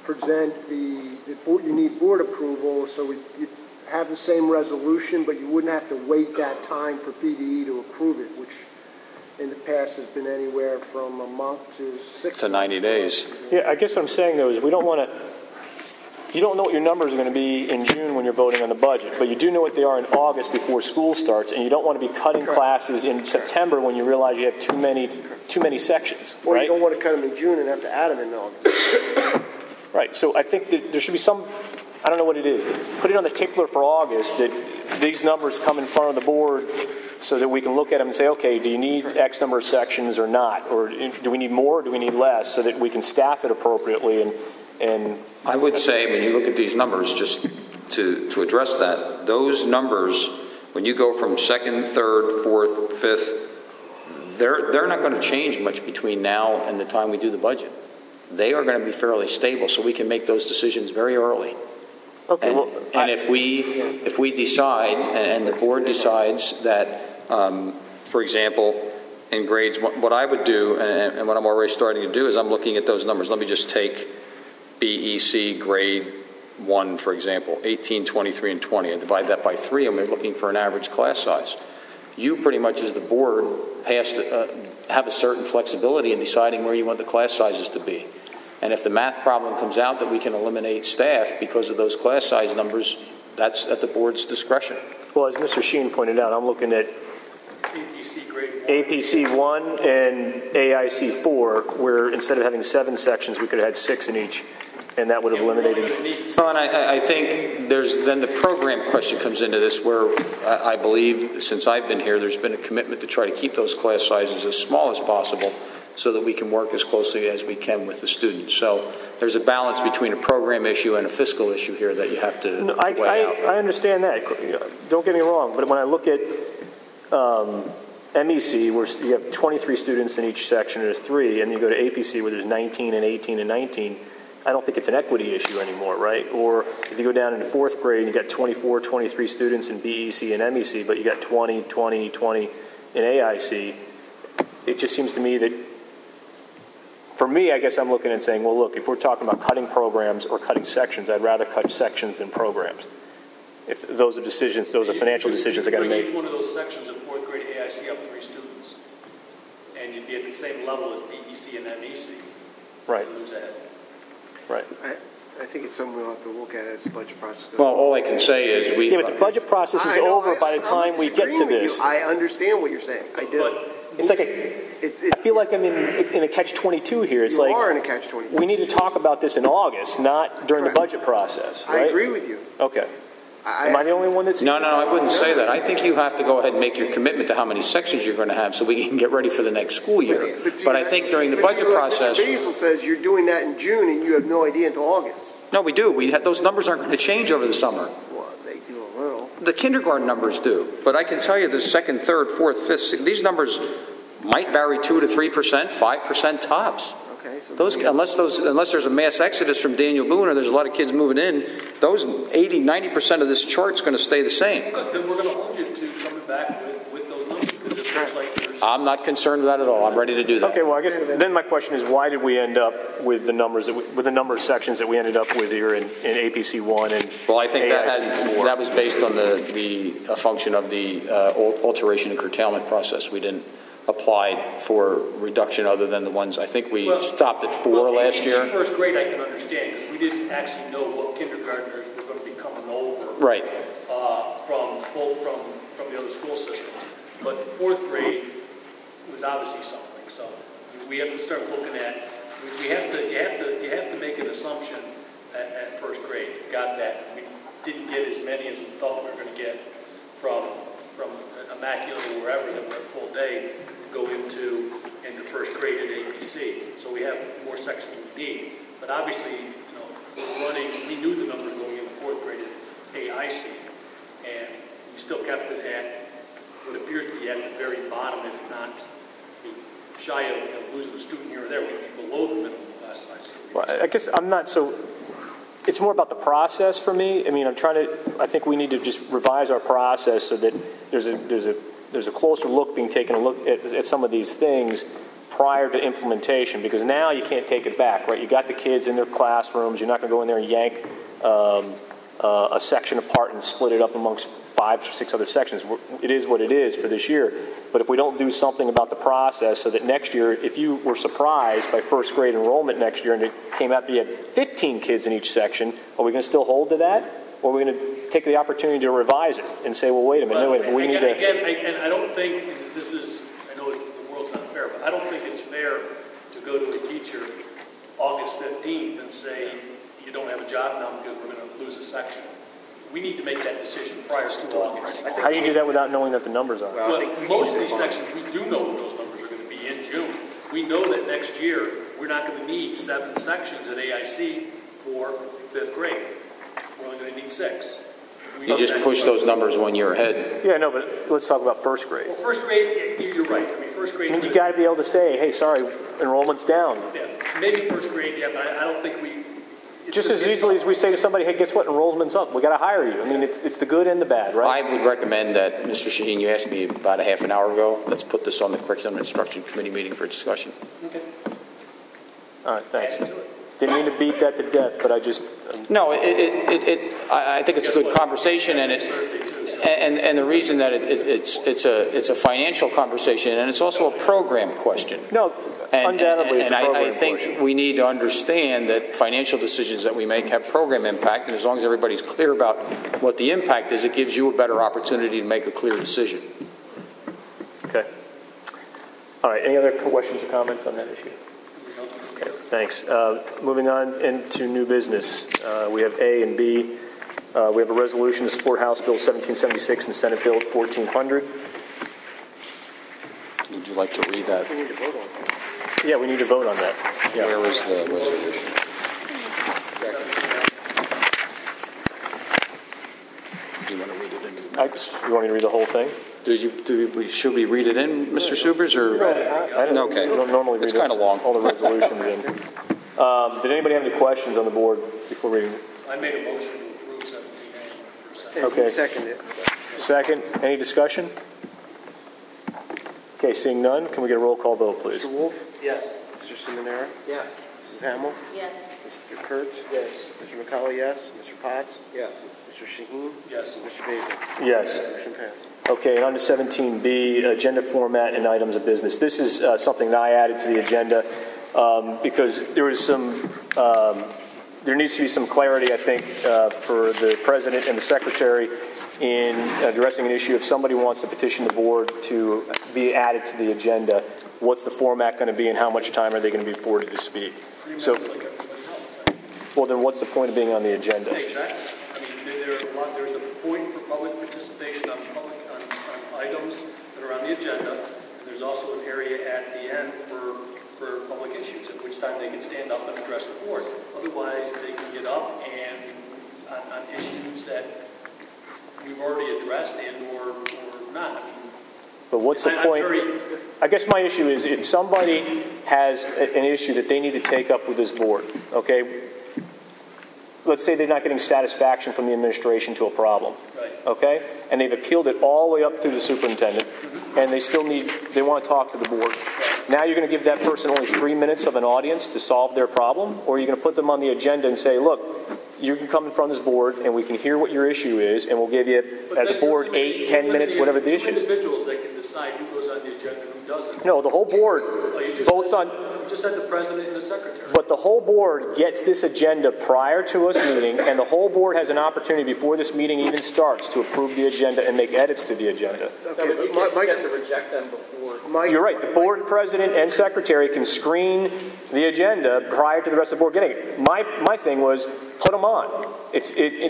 present you need board approval, so you have the same resolution, but you wouldn't have to wait that time for PDE to approve it, which in the past has been anywhere from a month to 6 to 90 days. Yeah, I guess what I'm saying, though, is we don't want to, you don't know what your numbers are going to be in June when you're voting on the budget, but you do know what they are in August before school starts, and you don't want to be cutting classes in September when you realize you have too many sections, Or right? you don't want to cut them in June and have to add them in August. Right, so I think that there should be some, I don't know what it is, put it on the tickler for August that these numbers come in front of the board so that we can look at them and say, okay, do you need X number of sections or not? Or do we need more or do we need less, so that we can staff it appropriately? And I would say when you look at these numbers, just to address that, those numbers, when you go from second, third, fourth, fifth, they're not going to change much between now and the time we do the budget. They are going to be fairly stable, so we can make those decisions very early. Okay, and if we decide, and the board decides that, for example, in grades, what I would do, and what I'm already starting to do, is I'm looking at those numbers. Let me just take BEC grade 1, for example, 18, 23, and 20. I divide that by 3, and we're looking for an average class size. You pretty much, as the board, have a certain flexibility in deciding where you want the class sizes to be. And if the math problem comes out that we can eliminate staff because of those class size numbers, that's at the board's discretion. well, as Mr. Sheen pointed out, I'm looking at APC grade 1. APC 1 and AIC 4, where instead of having 7 sections, we could have had 6 in each, and that would have eliminated. Well, and I think then the program question comes into this, where I believe, since I've been here, there's been a commitment to try to keep those class sizes as small as possible so that we can work as closely as we can with the students. So there's a balance between a program issue and a fiscal issue here that you have to weigh out. I understand that. Don't get me wrong, but when I look at MEC, where you have 23 students in each section, and there's 3, and you go to APC, where there's 19 and 18 and 19, I don't think it's an equity issue anymore, right? Or if you go down into 4th grade, and you got 24, 23 students in BEC and MEC, but you got 20, 20, 20 in AIC, it just seems to me that, for me, I guess I'm looking and saying, well, look, if we're talking about cutting programs or cutting sections, I'd rather cut sections than programs. If those are decisions, those are financial decisions I got to make. Each one of those sections of 4th grade AIC up 3 students, and you'd be at the same level as BEC and MEC. Right. Lose ahead. Right. I think it's something we'll have to look at as the budget process goes. Well, all I can say is yeah, but the budget process is over by the time we get to this. I understand what you're saying. I do. It's like I feel like I'm in a catch-22 here. It's you like are in a catch-22. We need to talk about this in August, not during the budget process. Right? I agree with you. Okay. Am I the only one that's... No, I wouldn't say that. I think you have to go ahead and make your commitment to how many sections you're going to have so we can get ready for the next school year. But I think during the budget process... Mr. Basil says you're doing that in June and you have no idea until August. No, we do. Those numbers aren't going to change over the summer. Well, they do a little. The kindergarten numbers do. But I can tell you the 2nd, 3rd, 4th, 5th, these numbers might vary 2 to 3%, 5% tops. Okay. So unless there's a mass exodus from Daniel Boone or there's a lot of kids moving in, those 80, 90% of this chart's going to stay the same. Good. Then we're going to hold you to coming back with those numbers, because it looks like there's I'm not concerned with that at all. I'm ready to do that. Okay, well, I guess then my question is, why did we end up with the numbers, with the number of sections that we ended up with here in APC 1 and Well, I think AIC 4? that was based on a function of the alteration and curtailment process. We didn't apply for reduction other than the ones, I think we stopped at 4 last year. First grade I can understand, because we didn't actually know what kindergartners were going to be coming over. Right. From the other school systems. But fourth grade was obviously something. So we have to start looking at. You have to make an assumption at first grade. Got that? We didn't get as many as we thought we were going to get from Immaculate or wherever that were a full day to go into first grade at APC. So we have more sections we need. But obviously, we're running. We knew the numbers going into fourth grade at AIC, and we still kept it at what appears to be at the very bottom, if not shy of losing a student here or there. We'd be below the minimum class size. Well, I guess I'm not so. It's more about the process for me. I mean, I think we need to just revise our process so that there's a closer look being taken a look at some of these things prior to implementation, because now you can't take it back, right? You got the kids in their classrooms. You're not going to go in there and yank a section apart and split it up amongst 5 or 6 other sections. It is what it is for this year. But if we don't do something about the process so that next year, if you were surprised by first grade enrollment next year and it came out that you had 15 kids in each section, are we going to still hold to that? Or are we going to take the opportunity to revise it and say, well, wait a minute, we need to... Again, I don't think this is, I know the world's not fair, but I don't think it's fair to go to a teacher August 15th and say, you don't have a job now because we're going to lose a section. We need to make that decision prior to August. How do you do that without knowing that the numbers are? Well, most of these sections, we do know what those numbers are going to be in June. We know that next year, we're not going to need 7 sections at AIC for 5th grade. We're only going to need 6. You just push those numbers 1 year ahead. Yeah, no, but let's talk about first grade. Well, first grade, you're right. I mean, first grade... You got to be able to say, hey, sorry, enrollment's down. Yeah, maybe first grade, yeah, but I don't think we... Just as easily as we say to somebody, hey, guess what, enrollment's up. We got to hire you. I mean, it's the good and the bad, right? I would recommend that, Mr. Shaheen, you asked me about a half an hour ago. Let's put this on the Curriculum and Instruction Committee meeting for discussion. Okay. All right, thanks. Didn't mean to beat that to death, but I just... No, I think it's a good conversation, and the reason that it's a financial conversation, and it's also a program question. No, undoubtedly it's a program I think we need to understand that financial decisions that we make have program impact, and as long as everybody's clear about what the impact is, it gives you a better opportunity to make a clear decision. Okay. All right, any other questions or comments on that issue? Okay, thanks. Moving on into new business. We have A and B. We have a resolution to support House Bill 1776 and Senate Bill 1400. Would you like to read that? We need to vote on that. Yeah, we need to vote on that. Yeah. Where was the resolution? Do you want to read it in? You want me to read the whole thing? Should we read it in, Mr. Subers? Or? I don't, okay. We don't normally read it's kind of long. All the resolutions in. Did anybody have any questions on the board before reading? I made a motion to approve 17A. Okay. Second it. Second. Any discussion? Okay, seeing none, can we get a roll call vote, please? Mr. Wolf? Yes. Mr. Seminara? Yes. Mrs. Hamill? Yes. Mr. Kurtz? Yes. Mr. McCauley, yes. Mr. Potts? Yes. Mr. Shaheen? Yes. Mr. Basil? Yes. Motion passed. Okay, and on to 17B, agenda format and items of business. This is something that I added to the agenda because there was there needs to be some clarity, I think, for the president and the secretary in addressing an issue. If somebody wants to petition the board to be added to the agenda, what's the format going to be and how much time are they going to be afforded to speak? So, well, then what's the point of being on the agenda? Exactly. I mean, there's a point for public participation on items that are on the agenda, and there's also an area at the end for public issues, at which time they can stand up and address the board. Otherwise, they can get up and on issues that we've already addressed and or not. But what's the point? I guess my issue is if somebody has an issue that they need to take up with this board, okay, let's say they're not getting satisfaction from the administration to a problem, right. okay, and they've appealed it all the way up through the superintendent, and they want to talk to the board. Now you're going to give that person only 3 minutes of an audience to solve their problem, or you're going to put them on the agenda and say, look, you can come in front of this board and we can hear what your issue is, and we'll give you, as a board, 8, 10 minutes, whatever the issue is. Individuals that can decide who goes on the agenda and who doesn't. No, the whole board votes on... You just had the president and the secretary. But the whole board gets this agenda prior to us meeting, and the whole board has an opportunity before this meeting even starts to approve the agenda and make edits to the agenda. Okay, but you get to reject them before. You're right. The board president and secretary can screen the agenda prior to the rest of the board getting it. My thing was, put them on.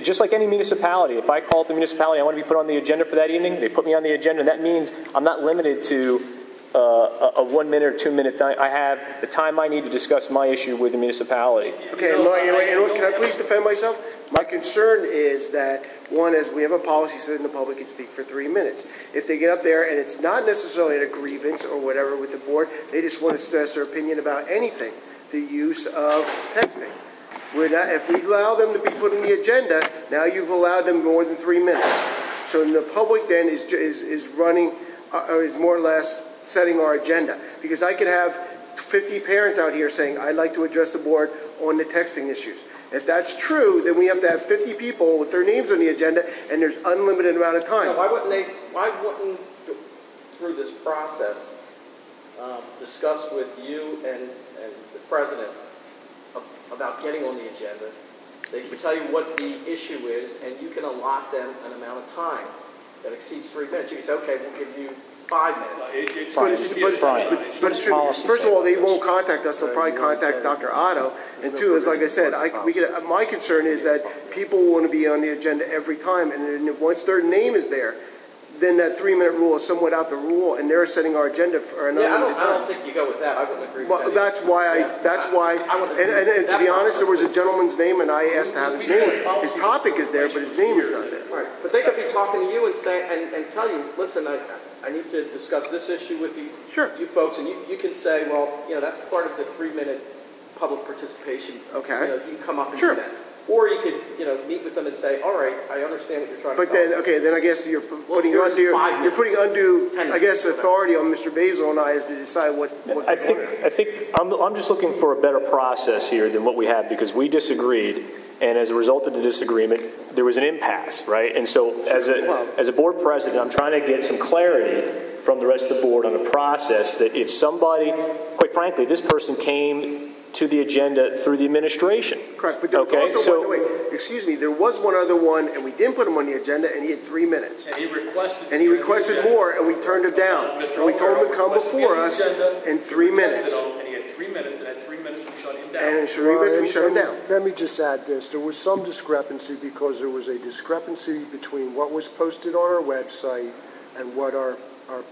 Just like any municipality, if I call up the municipality, I want to be put on the agenda for that evening, they put me on the agenda, and that means I'm not limited to a 1 minute or 2 minute time. I have the time I need to discuss my issue with the municipality. Okay, can I please defend myself? My concern is that, one, is we have a policy saying the public can speak for 3 minutes. If they get up there and it's not necessarily a grievance or whatever with the board, they just want to stress their opinion about anything, the use of texting. If we allow them to be put on the agenda, now you've allowed them more than 3 minutes. So the public then is running, or is more or less setting our agenda. Because I could have 50 parents out here saying, I'd like to address the board on the texting issues. If that's true, then we have to have 50 people with their names on the agenda, and there's unlimited amount of time. No, why wouldn't through this process, discuss with you and the president about getting on the agenda? They can tell you what the issue is, and you can allot them an amount of time that exceeds 3 minutes. You can say, okay, we'll give you 5 minutes. But first of all, they won't contact us. They'll probably contact Dr. Otto. And two, is like I said, my concern is that people want to be on the agenda every time, and if once their name is there, then that 3 minute rule is somewhat out the rule, and they're setting our agenda for another time. I don't think you go with that. I wouldn't agree with that. Well, that's why, and to be honest, there was a gentleman's name, and I asked to have his name. His topic is there, but his name is not there. Right. But they could be talking to you and say, and tell you, listen, I need to discuss this issue with you, you folks, and you can say, well, that's part of the 3 minute public participation. Okay. You can come up and do that. Or you could, meet with them and say, all right, I understand what you're trying to tell me. Then I guess you're putting undue, I guess, authority on Mr. Basil and I as to decide what I think I'm just looking for a better process here than what we have, because we disagreed, and as a result of the disagreement, there was an impasse, right? And so as a board president, I'm trying to get some clarity from the rest of the board on a process that if somebody, quite frankly, this person came to the agenda through the administration. Correct, but there was also there was one other one, and we didn't put him on the agenda, and he had 3 minutes. And he requested more, and we turned it down. And we told him to come before us in 3 minutes. And he had 3 minutes, and at 3 minutes we shut him down. And in 3 minutes we shut him down. Let me just add this. There was some discrepancy, because there was a discrepancy between what was posted on our website and what our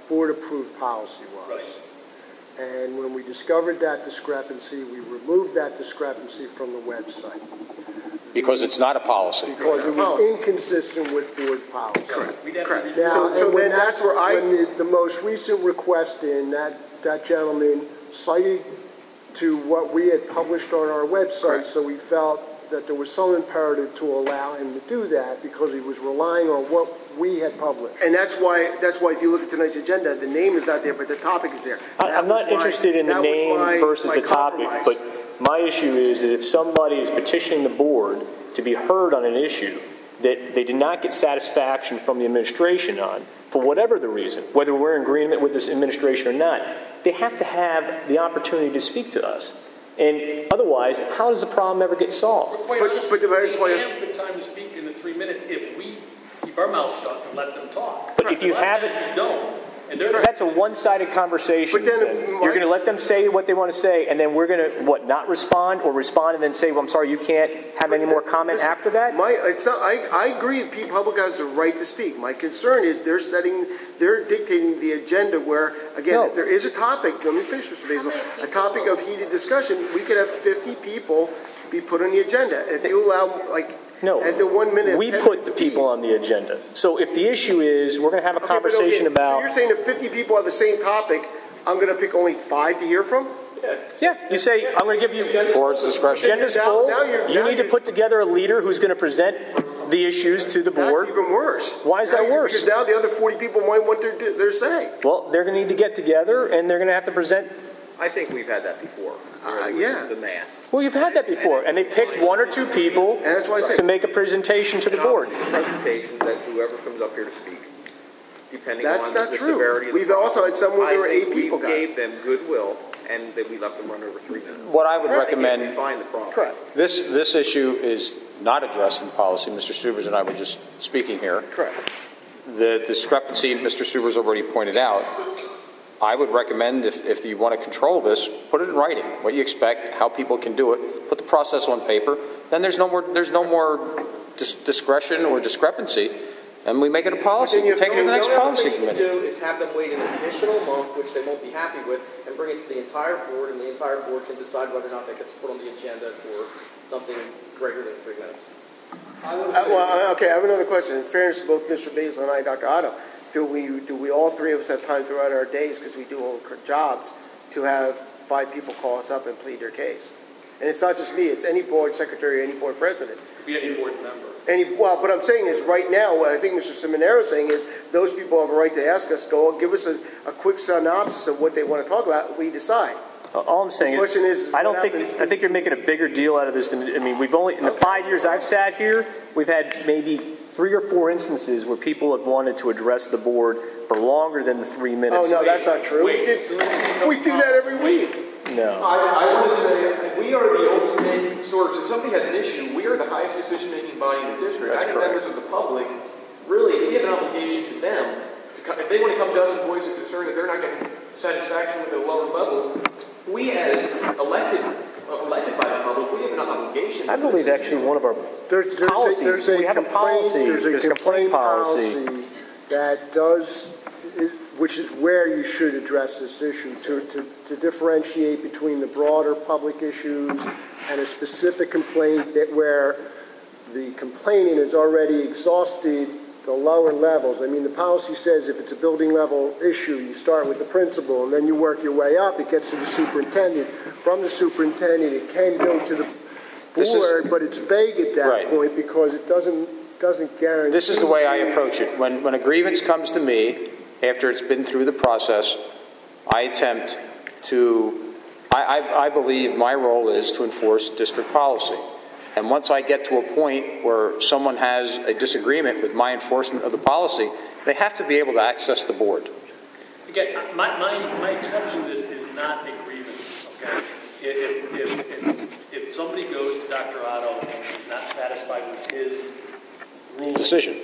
board-approved policy was. Right. And when we discovered that discrepancy, we removed that discrepancy from the website. Because it's not a policy. Because it was inconsistent with board policy. Correct. Now, so then that's where when the most recent request in, that gentleman cited to what we had published on our website, Correct. so we felt that there was some imperative to allow him to do that, because he was relying on what we had published. And that's why if you look at tonight's agenda, the name is not there, but the topic is there. I'm not interested in the name versus the topic, but my issue is that if somebody is petitioning the board to be heard on an issue that they did not get satisfaction from the administration on, for whatever the reason, whether we're in agreement with this administration or not, they have to have the opportunity to speak to us. And otherwise, how does the problem ever get solved? We have the time to speak in the 3 minutes if we keep our mouths shut and let them talk. But if you have it, that's a one-sided conversation. But then you're going to let them say what they want to say, and then we're going to, not respond, or respond and then say, well, I'm sorry, you can't have any more comment after that? I agree that public has the right to speak. My concern is they're dictating the agenda where, again, if there is a topic, let me finish, Mr. Basil, a topic of heated discussion, we could have 50 people be put on the agenda. And if you allow, at the 1 minute... We put the people on the agenda. So if the issue is, we're going to have a conversation about... So you're saying if 50 people have the same topic, I'm going to pick only 5 to hear from? Yeah, you say, I'm going to give you... Board's discretion. Agenda's full. You need to put together a leader who's going to present the issues to the board. That's even worse. Why is that worse? Because now the other 40 people might want their say. Well, they're going to need to get together, and they're going to have to present. I think we've had that before. Yeah. The mass. Well, you've had that before, and they picked one or two people to make a presentation to the board. Presentation that whoever comes up here to speak, depending That's on not the true. severity of the We've problem. also had some where there were 8 people. We gave them goodwill, and then we let them run over 3 minutes. What I would recommend, Define the problem. Correct. this issue is not addressed in policy. Mr. Stubers and I were just speaking here. Correct. The discrepancy Mr. Stubers already pointed out. I would recommend, if you want to control this, put it in writing, what you expect, how people can do it, put the process on paper, then there's no more discretion or discrepancy, and we make it a policy. We take it to the next policy committee. What you do is have them wait an additional month, which they won't be happy with, and bring it to the entire board, and the entire board can decide whether or not that gets put on the agenda for something greater than 3 minutes. Okay, I have another question. In fairness to both Mr. Basil and I, Dr. Otto, do we all three of us have time throughout our days, because we do all jobs, to have 5 people call us up and plead their case? And it's not just me, it's any board secretary, any board president. It could be any board member. What I'm saying is right now, what I think Mr. Seminaro is saying is those people have a right to ask us, give us a quick synopsis of what they want to talk about, we decide. All I'm saying is, I think you're making a bigger deal out of this than, I mean, we've only, in the 5 years I've sat here, we've had maybe 3 or 4 instances where people have wanted to address the board for longer than the 3 minutes. Oh, no, that's not true. We do that every week. No. I want to say, we are the ultimate source. If somebody has an issue, we are the highest decision-making body in the district. I think members of the public, really, we have an obligation to them. If they want to come to us and voice a concern that they're not getting satisfaction with a lower level, we as elected by the public, we have an obligation. I believe actually one of our policies, we have a policy, there's a complaint policy that does, which is where you should address this issue, to differentiate between the broader public issues and a specific complaint that where the complainant has already exhausted the lower levels. I mean, the policy says if it's a building level issue, you start with the principal and then you work your way up. It gets to the superintendent. From the superintendent, it can go to the board, but it's vague at that point because it doesn't guarantee. This is the way I approach it. When a grievance comes to me, after it's been through the process, I attempt to, I believe my role is to enforce district policy. And once I get to a point where someone has a disagreement with my enforcement of the policy, they have to be able to access the board. Again, my exception to this is not a grievance, okay? If somebody goes to Dr. Otto and is not satisfied with his rule decision,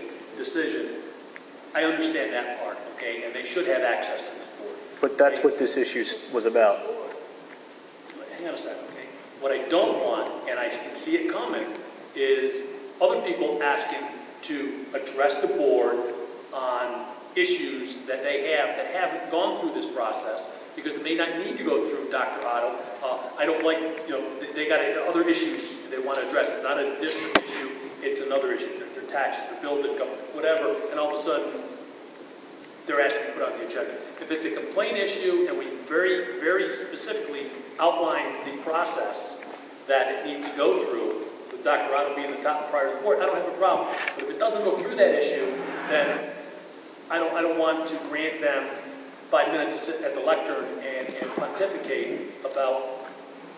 I understand that part, okay? And they should have access to this board. But that's what this issue was about. Hang on a second, okay? What I don't want, and I can see it coming, is other people asking to address the board on issues that they have that haven't gone through this process because they may not need to go through Dr. Otto. I don't like, they got other issues they want to address. It's not a district issue, it's another issue. Their taxes, their bill income, whatever, and all of a sudden they're asking to put on the agenda. If it's a complaint issue and we very, very specifically outline the process that it needs to go through, with Dr. Otto being the top priority of the board, I don't have a problem. But if it doesn't go through that issue, then I don't want to grant them 5 minutes to sit at the lectern and pontificate about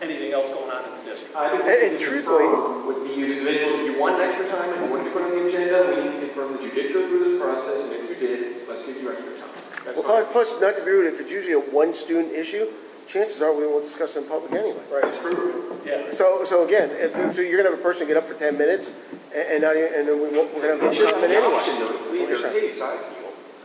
anything else going on in the district. I think truthfully, with these individuals, if you want extra time and you want to put on the agenda, we need to confirm that you did go through this process, and if you did, let's give you extra time. Plus, not to be rude, if it's usually a one-student issue, chances are we won't discuss it in public anyway. Right, it's true. Yeah. So again, so you're going to have a person get up for 10 minutes, and then we're going to have a comment anyway. Plead their case, I feel.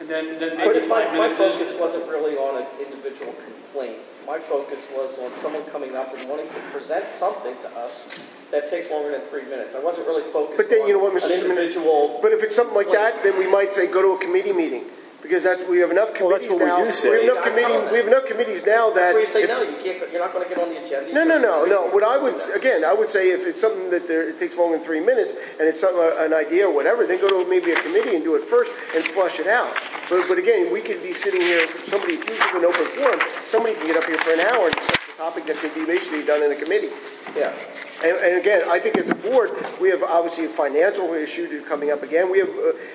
And then But maybe 5 my minutes focus wasn't really on an individual complaint. My focus was on someone coming up and wanting to present something to us that takes longer than 3 minutes. I wasn't really focused But then, on you know what, Mr. an individual. But if it's something like that, then we might say go to a committee meeting. Because we have enough committees now. We do say. We have enough committees now that. That's where you say no, you're not going to get on the agenda. No. What I would say if it's something that it takes longer than 3 minutes and it's an idea or whatever, then go to maybe a committee and do it first and flush it out. But again, we could be sitting here. Somebody, if this is an open forum, somebody can get up here for an hour and discuss the topic that could be basically done in a committee. Yeah. And again, I think as a board, we have obviously a financial issue coming up again. We have,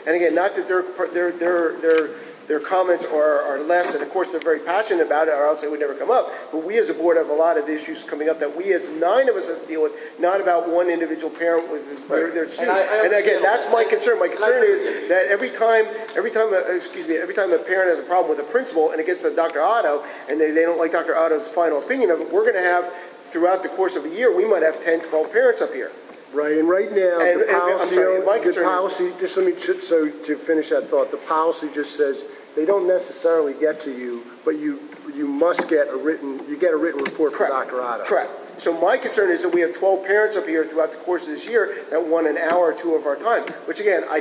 and again, not that their comments are less, and of course they're very passionate about it, or else it would never come up. But we as a board have a lot of issues coming up that we as 9 of us have to deal with, not about one individual parent with their student. And again, that's my concern. My concern is that every time a parent has a problem with a principal and it gets to Dr. Otto, and they don't like Dr. Otto's final opinion of it, we're going to have, throughout the course of a year, we might have 10, 12 parents up here. Right, and right now, the policy, just let me, so to finish that thought, the policy just says they don't necessarily get to you, but you must get a written report from Dr. Otto. Correct. So my concern is that we have 12 parents up here throughout the course of this year that want an hour or 2 of our time, which again, I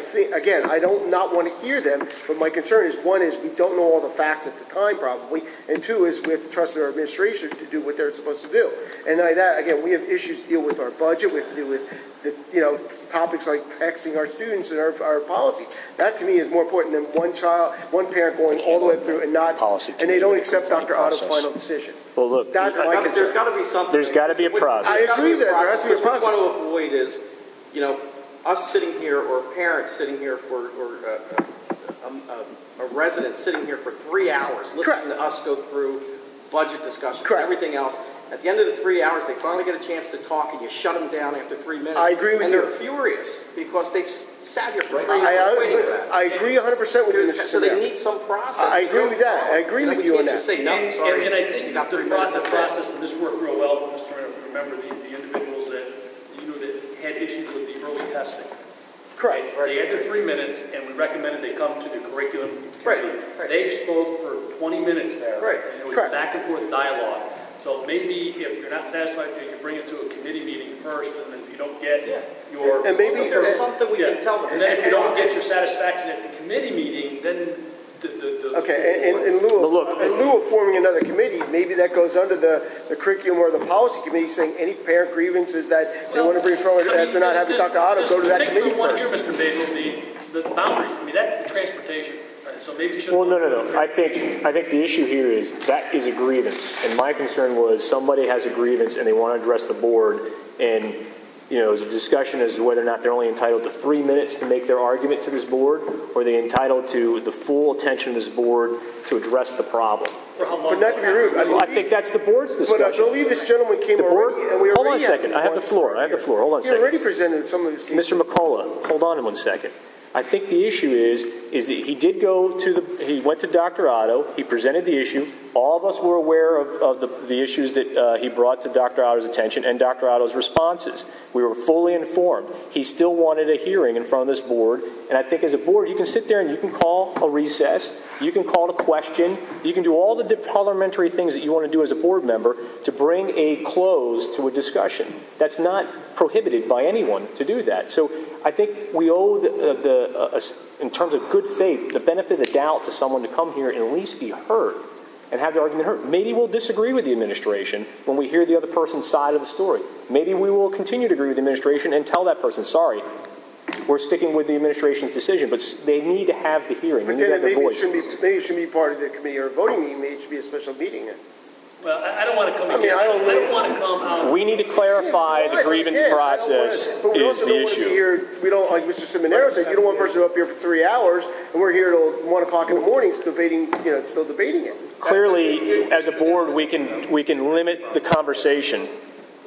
don't not want to hear them, but my concern is, 1 is we don't know all the facts at the time probably, and 2 is we have to trust our administration to do what they're supposed to do. And like that, again, we have issues to deal with our budget, we have to deal with topics like texting our students and our policies. That to me is more important than one parent going all the way through and not, and they don't accept Dr. Otto's final decision. Well, look, that's my concern. There's got to be something. There's got to be a process. I agree that there has to be a process. What we want to avoid is, us sitting here or parents sitting here or a resident sitting here for 3 hours listening to us go through budget discussions and everything else. At the end of the 3 hours, they finally get a chance to talk, and you shut them down after 3 minutes. I agree with you. And they're furious because they've sat here for 3 hours waiting for that. I agree 100% with you, Mr. So they need some process. I agree with that. I agree with you on that. Just say, no, sorry. And I think the process, and this worked real well, Mr. Turner, if you remember the individuals that had issues with the early testing. Correct. They had their 3 minutes, and we recommended they come to the curriculum committee. They spoke for 20 minutes there. Right. It was back and forth dialogue. So maybe if you're not satisfied, you bring it to a committee meeting first, and then if you don't get your... And maybe there's something we can tell them. And then if you don't get your satisfaction at the committee meeting, then Okay, in lieu of forming another committee, maybe that goes under the curriculum or the policy committee, saying any parent grievances that they want to bring forward after not having Dr. Otto, go to that committee one first. here, Mr. Basil, the boundaries, that's the transportation. So maybe you should... Well, no. I think the issue here is that is a grievance, and my concern was somebody has a grievance and they want to address the board, and there's a discussion as to whether or not they're only entitled to 3 minutes to make their argument to this board, or they're entitled to the full attention of this board to address the problem. But not to be rude, I think that's the board's discussion. But I believe this gentleman came already, and we already... Hold on a second. I have the floor. Hold on a second. He already presented some of his cases. Mr. McCullough, hold on 1 second. I think the issue is that he did go he went to Dr. Otto, he presented the issue, all of us were aware of the issues that he brought to Dr. Otto's attention and Dr. Otto's responses. We were fully informed. He still wanted a hearing in front of this board, and I think as a board you can sit there and you can call a recess, you can call a question, you can do all the parliamentary things that you want to do as a board member to bring a close to a discussion. That's not prohibited by anyone to do that. So I think we owe in terms of good faith, the benefit of the doubt to someone to come here and at least be heard and have their argument heard. Maybe we'll disagree with the administration when we hear the other person's side of the story. Maybe we will continue to agree with the administration and tell that person, sorry, we're sticking with the administration's decision, but they need to have the hearing. But then maybe it shouldn't be part of the committee or a voting meeting. Maybe it should be a special meeting. Well, I don't want to come again. I don't want to come out. We need to clarify the grievance process is the issue. We don't, like Mr. Seminaro said, you don't want a person up here for 3 hours, and we're here till 1 o'clock in the morning still debating it. Clearly, as a board, we can limit the conversation.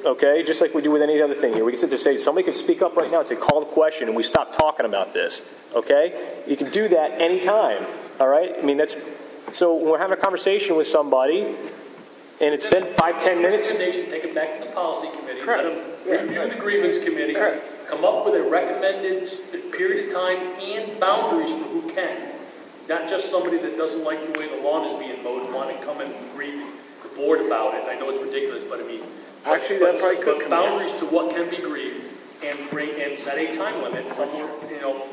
Okay, just like we do with any other thing here. We can sit there and say, somebody can speak up right now and say, call the question, and we stop talking about this. Okay? You can do that anytime. All right? So when we're having a conversation with somebody, and it's been 5-10 minutes. Take it back to the policy committee. Let them review the grievance committee. Come up with a recommended period of time and boundaries for who can. Not just somebody that doesn't like the way the lawn is being mowed and want to come and grieve the board about it. I know it's ridiculous, but actually that probably could come boundaries to what can be grieved and set a time limit, somewhere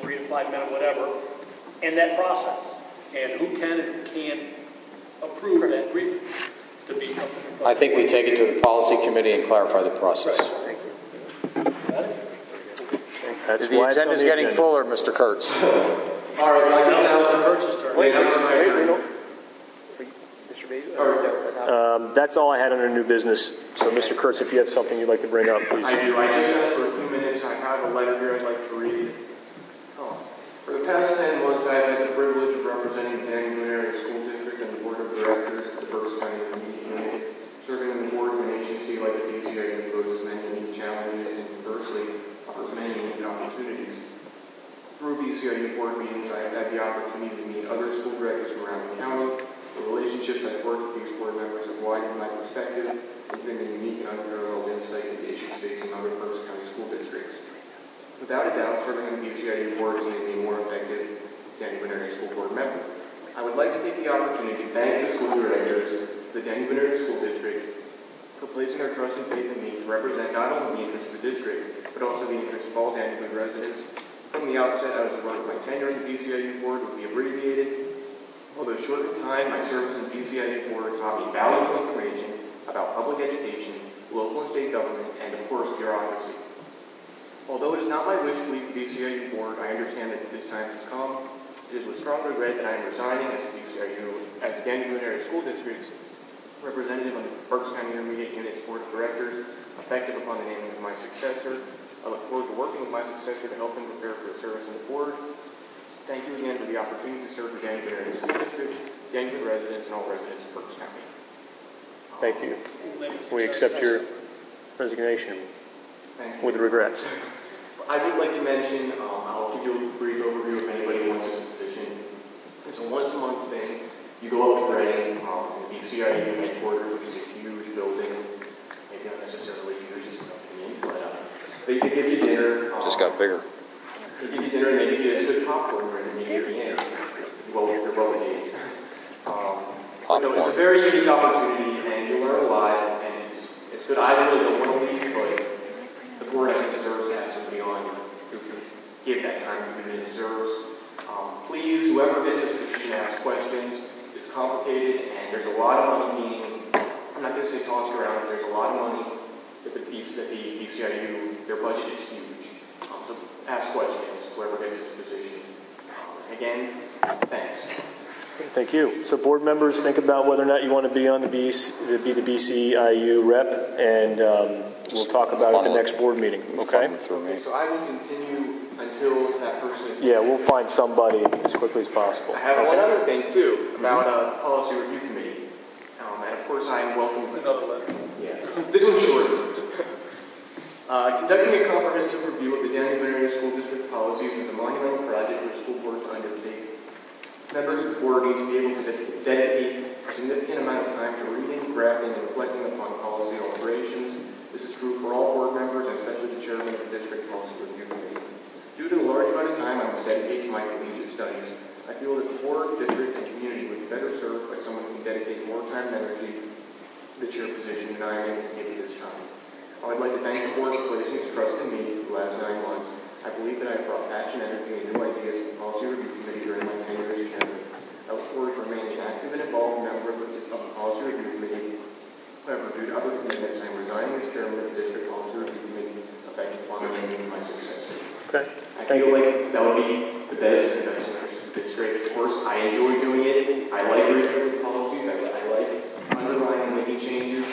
3 to 5 minutes, whatever, and that process. And who can and who can't approve that grievance. I think we take it to the policy committee and clarify the process. The agenda is getting fuller, Mr. Kurtz. All right, now Mr. Kurtz's turn. Wait, Mr. Basil? That's all I had under new business. So, Mr. Kurtz, if you have something you'd like to bring up, please. I do. I just asked for a few minutes. I have a letter here I'd like to read. For the past 10 months, I've had the privilege of representing the Daniel Area School District and the Board of Directors of the Berks County Intermediate Unit. Serving on the board of an agency like the BCIU poses many unique challenges and conversely offers many unique opportunities. Through BCIU board meetings, I have had the opportunity to meet other school directors from around the county. The relationships I've worked with these board members have widened my perspective and given me unique and unparalleled insight into issues facing other Berks County school districts. Without a doubt, serving on the BCIU board has made me a more effective Danny Area School Board member. I would like to take the opportunity to thank the school directors of the Danny Area School District for placing their trust and faith in me to represent not only the interests of the district, but also the interests of all Danny residents. From the outset, I was aware of my tenure in the BCIU board would be abbreviated. Although short in time, my service in the BCIU board taught me valuable information about public education, local and state government, and of course, bureaucracy. Although it is not my wish to leave the BCIU board, I understand that this time has come. It is with strong regret that I am resigning as the BCIU, as the Danny Area School District's representative on the Berks County Intermediate Unit's Board of Directors, effective upon the naming of my successor. I look forward to working with my successor to help him prepare for his service on the board. Thank you again for the opportunity to serve the Danny Area School District, Danny residents, and all residents of Berks County. Thank you. We accept your resignation with regrets. I would like to mention, I'll give you a brief overview if anybody wants this position. It's a once-a-month thing. You go up to Reading, the BCIU headquarters, which is a huge building. Maybe not necessarily huge, just my opinion, but they give you dinner. Just got bigger. They give you dinner and they give you this good popcorn right immediately in. Well, if you're well behaved. No, it's a very unique opportunity, and you'll learn a lot, and it's good. I really don't want to leave, but the board, I think, deserves to have somebody on who can give that time to it deserves. Please, whoever gets this position, ask questions. It's complicated, and there's a lot of money being, I'm not going to say tossed around, there's a lot of money that the BCIU, their budget is huge. So ask questions, whoever gets this position. Again, thanks. Thank you. So board members, think about whether or not you want to be on the BCIU rep, and we'll talk about it at the next board meeting. Okay? So I will continue until that person is... Yeah, we'll find somebody as quickly as possible. I have one other thing, too, about a policy review committee. And of course, I am welcome... Another letter. Yeah. This one's short. Conducting a comprehensive review of the Danny Area School District policies is a monumental project for school board to undertake. Members of the board need to be able to dedicate a significant amount of time to reading, drafting, and reflecting upon policy alterations. This is true for all board members, and especially the chairman of the district policy review committee. Due to the large amount of time I must dedicate to my collegiate studies, I feel that the board, district, and community would be better served by someone who can dedicate more time and energy to the chair position than I am able to give at this time. I would like to thank the board for placing its trust in me for the last 9 months. I believe that I have brought passion, energy, and new ideas to the policy review committee during my tenure as chairman. I look forward to remaining an active and involved member of the policy review committee. However, due to other commitments, I am resigning as chairman of the district policy review committee, effective upon the naming of my successor. Okay. I feel like that would be the best interest of the district. Of course, I enjoy doing it. I like reviewing policies. I like underlining and making changes.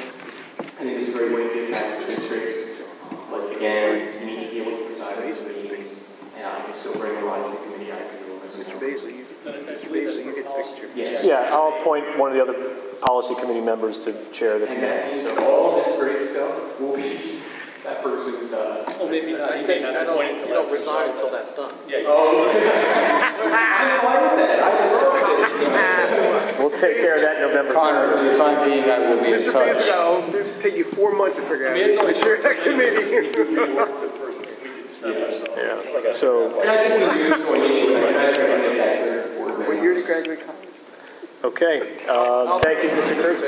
I think it's a great way to give back to the district. But again, you need to be able to preside over these meetings, and I can still bring a lot to the committee, I feel. Mr. Basil, you get the picture. Yes. Yeah, I'll appoint one of the other policy committee members to chair the And committee. that means that all this great stuff will be that person's... Well, maybe not. He may not appoint until you don't resign until that's done. Yeah. I'm fine with that. I just We'll take care of that in November. Connor, for the time being, I will be in Mr. touch. Basil, it'll take you 4 months to figure out. It's only chair that committee. Yeah. So. And I think we do going into it. I try to make that clear for What year did you graduate college? Okay. Thank you, Mr. Kurtz.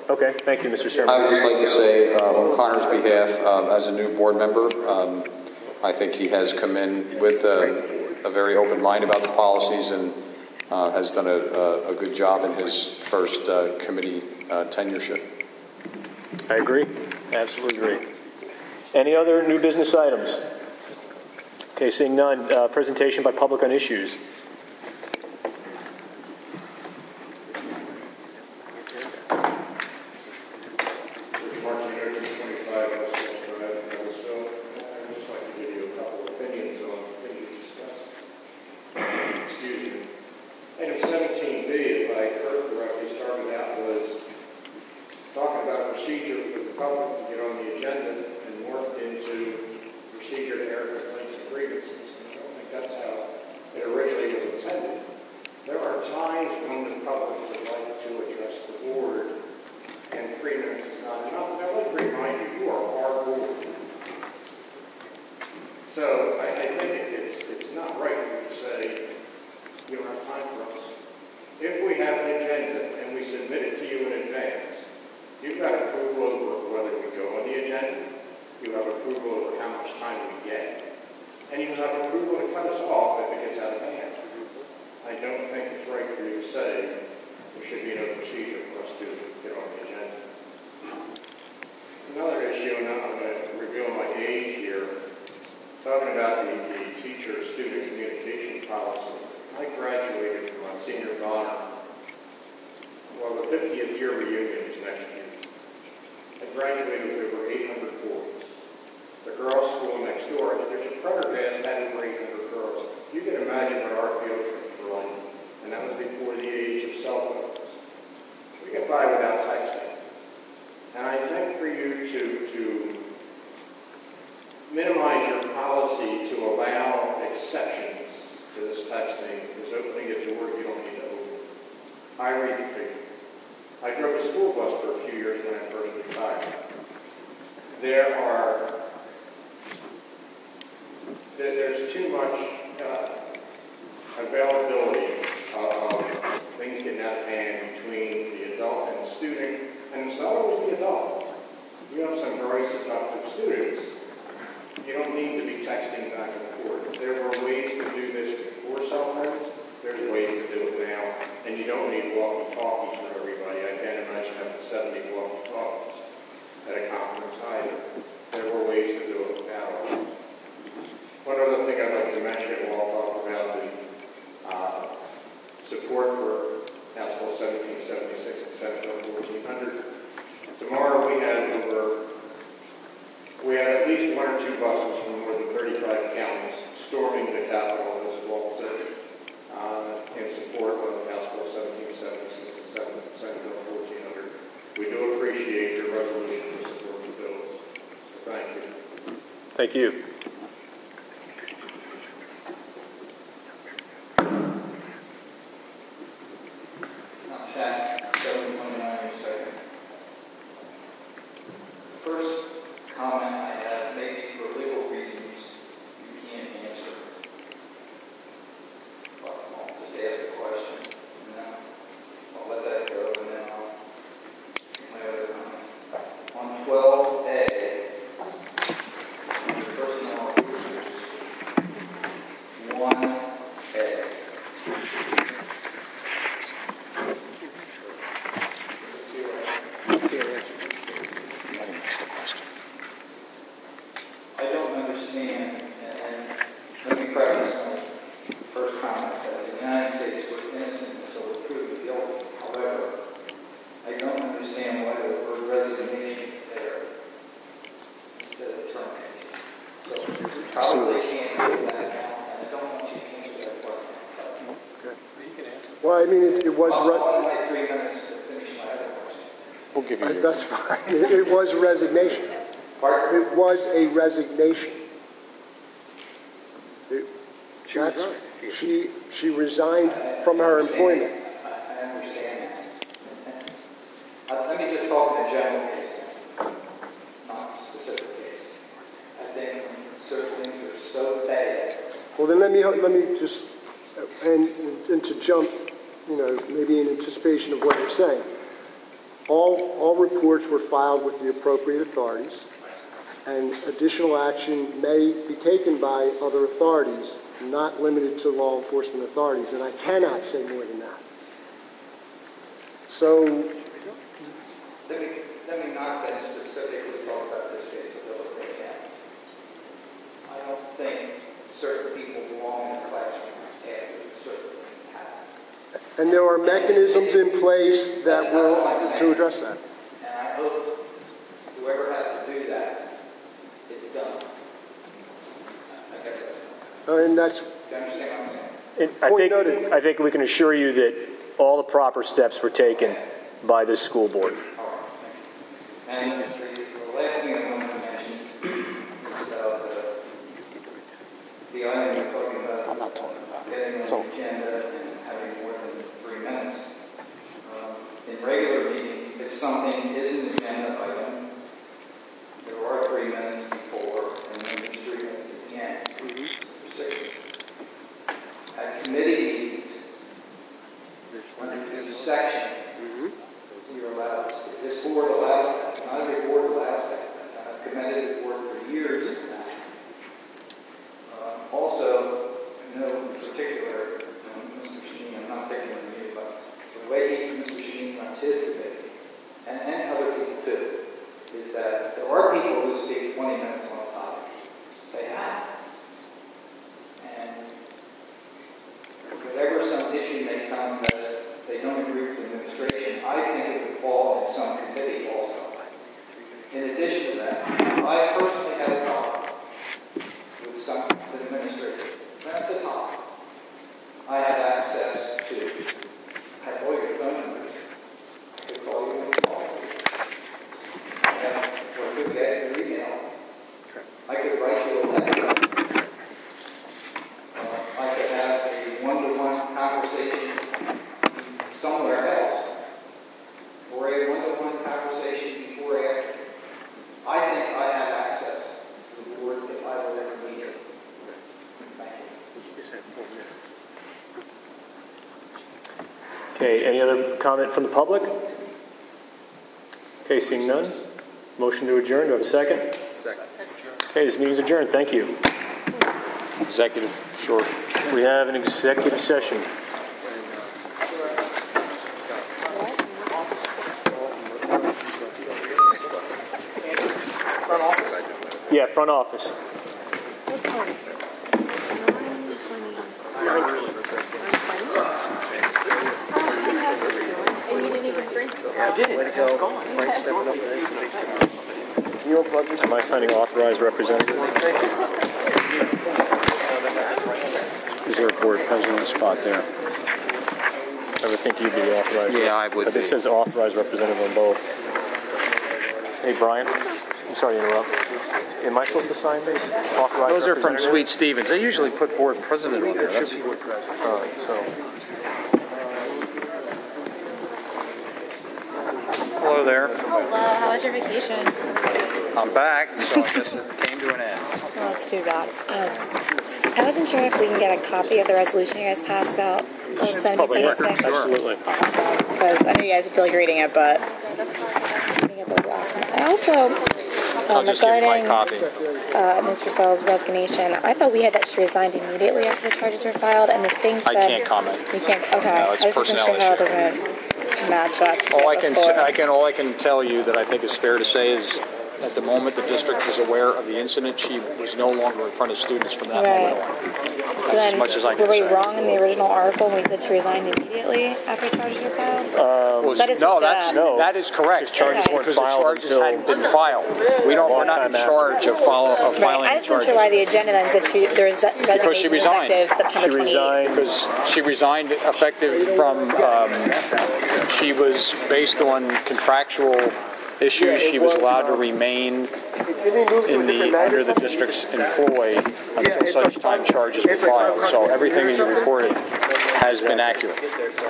Okay. Thank you, Mr. Chairman. I would just like to say, on Connor's behalf, as a new board member, I think he has come in with a very open mind about the policies and has done a good job in his first committee tenureship. I agree. Absolutely agree. Any other new business items? Okay, seeing none. Presentation by public on issues. was talking about a procedure for the public to get on the agenda and morphed into procedure to air complaints and grievances. And I don't think that's how it originally was intended. There are times when the public would like to address the board, and 3 minutes is not enough. And I'd like to remind you, you are our board. So I think it's not right for you to say you don't have time for us. If we have an agenda and we submit it to you in advance, you've got approval over whether we go on the agenda, you have approval over how much time we get, and you have approval to cut us off if it gets out of hand. I don't think it's right for you to say there should be no procedure for us to get on the agenda. Another issue, and I'm going to reveal my age here, talking about the teacher-student communication policy. I graduated from my senior of honor. Well, the 50th year reunion is next year. I graduated with over 800 boys. The girls' school next door, there's a Prendergast had over 800 girls. You can imagine what our field trips were like, and that was before the age of cell phones. We get by without texting. And I think for you to minimize your policy to allow exceptions to this texting is opening a door you don't need to open. I read the paper. I drove a school bus for a few years when I first retired. There's too much availability of things getting out of hand between the adult and the student, and it's not always the adult. You have some very seductive students. You don't need to be texting back and forth. There were ways to do this before cell phones. There's ways to do it now. And you don't need walkie-talkies for everybody. I can't imagine having 70 walkie-talkies at a conference either. There were ways to do it without. One other thing I'd like to mention while I'll talk about the support for House Bill 1776 and Senate Bill 1400. Tomorrow we had at least 1 or 2 buses from more than 35 counties storming the Capitol as well as in support of House Bill 1776 and Senate Bill 1400. We do appreciate your resolution to support the bills. So thank you. Thank you. Chat 729 second. First comment I have, maybe for legal reasons, you can't answer. But I'll just ask the question, and then I'll let that go, and then I'll my other comment. On 12A, personnel rules, 1A. I don't understand, and let me preface my first comment that the United States were innocent until we're proven guilty. However, I don't understand why the word resignation is there instead of termination. So you probably can't do that now, and I don't want you to answer that question. Okay. Well, I mean, it was... I'll have my 3 minutes to finish my other question. We'll give you your... That's fine. It was a resignation. Pardon? It was a resignation. She resigned from her employment. I understand that. Let me just talk in a general case, not a specific case. I think certain things are so bad. Well, then let me just, and to jump, maybe in anticipation of what you're saying. All reports were filed with the appropriate authorities, and additional action may be taken by other authorities, not limited to law enforcement authorities, and I cannot say more than that. So, Let me not then specifically talk about this case a little bit again. I don't think certain people belong in a classroom after certain things happen. and there are mechanisms in place that will to address that. And I hope whoever has to do that, it's done. I guess. And that's. Do you understand what I'm saying? I think we can assure you that all the proper steps were taken by this school board. And the last thing I wanted to mention is about the item we're talking about. I'm not talking about getting on the agenda and having more than 3 minutes. In regular meetings, if something is an agenda item, there are 3 minutes before, and then there's 3 minutes at the end. Or 6 minutes. At committee meetings, under each section, you're allowed, this board allows that. Not every board allows that. I've commended the board for years in that. Also, I know in particular, Mr. Sheen, I'm not picking on you, but the way Mr. Sheen runs his committee, and other people too, is that there are people who speak 20 minutes on a topic. They have. And whatever some issue may come because they don't agree with the administration, I think it would fall in some committee also. In addition to that, I personally had a problem with some administration. Right at the top, I had access to, I had all your phone numbers. I could call you when you call me. Or I could get your email. I could write you a letter. I could have a one-to-one conversation somewhere else. Or a one-to-one conversation before or after. I think I have access to the board if I were ever needed. Thank you. You said 4 minutes. Okay, any other comment from the public? Okay, seeing none. Motion to adjourn. Do I have a second? Second. Okay, this meeting's adjourned. Thank you. Executive, short. We have an executive session. Yeah, front office. I did it. Way to go. Frank stepping up there. You unplug this? Am I signing authorized representative? Is there a board president spot there? I would think you'd be the authorized. Yeah, I would But be. it says authorized representative on both. Hey, Brian. I'm sorry to interrupt. Am I supposed to sign these? Authorized Those are from representative? Sweet Stevens. They usually put board president on there. It should be board president. All right, so. Hello there. Hello, how was your vacation? I'm back, so I guess it came to an end. Well, that's too bad. I wasn't sure if we can get a copy of the resolution you guys passed about the 70-day thing. Absolutely. Because I know you guys feel like reading it, but I also, I'll just give you my regarding copy. Ms. Russell's resignation, I thought we had that she resigned immediately after the charges were filed, and the thing said... I can't comment. You can't, okay. No, it's a I just wasn't personnel sure how it issue. doesn't match up. All I can tell you that I think is fair to say is, at the moment the district is aware of the incident, she was no longer in front of students from that moment on. That's as much as I can were we say. wrong in the original article when we said she resigned immediately after charges were filed? That is correct. Charges weren't because the filed charges until hadn't been filed. We're not in charge of filing I the just wasn't charges. sure why the agenda then said there was Because she resignation resigned. effective September 28th. Because she resigned effective from, she was based on contractual issues. She was allowed to remain under the district's employ until such time charges were filed. So everything that you reported has been accurate.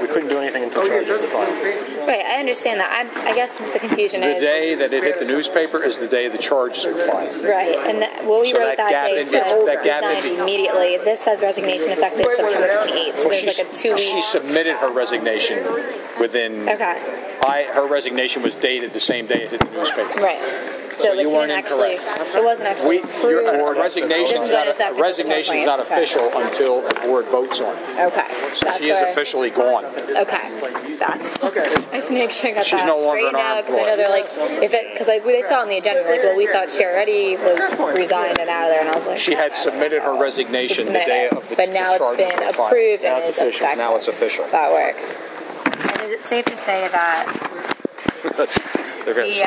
We couldn't do anything until charges were filed. Right, I understand that. I guess the confusion The is... day that it hit the newspaper is the day the charges were filed. Right, and what we So wrote that day said resigned immediately. This says resignation effective September 28th. So there's like a 2 week... She submitted her resignation within... Okay. Her resignation was dated the same day it hit the newspaper. Right. So you weren't incorrect. It wasn't actually approved. A resignation is not official until the board votes on it. Okay. So she is officially gone. Okay. That's okay. I just need to make sure I got She's that no longer straightened in our out, because I know they're like, because they saw it on the agenda, like, well, we thought she already was resigned and out of there, and I was like, She had submitted her resignation the day of the but now charges it's been were filed. approved Now and it's official. Now it's official. That works. And is it safe to say that They're going to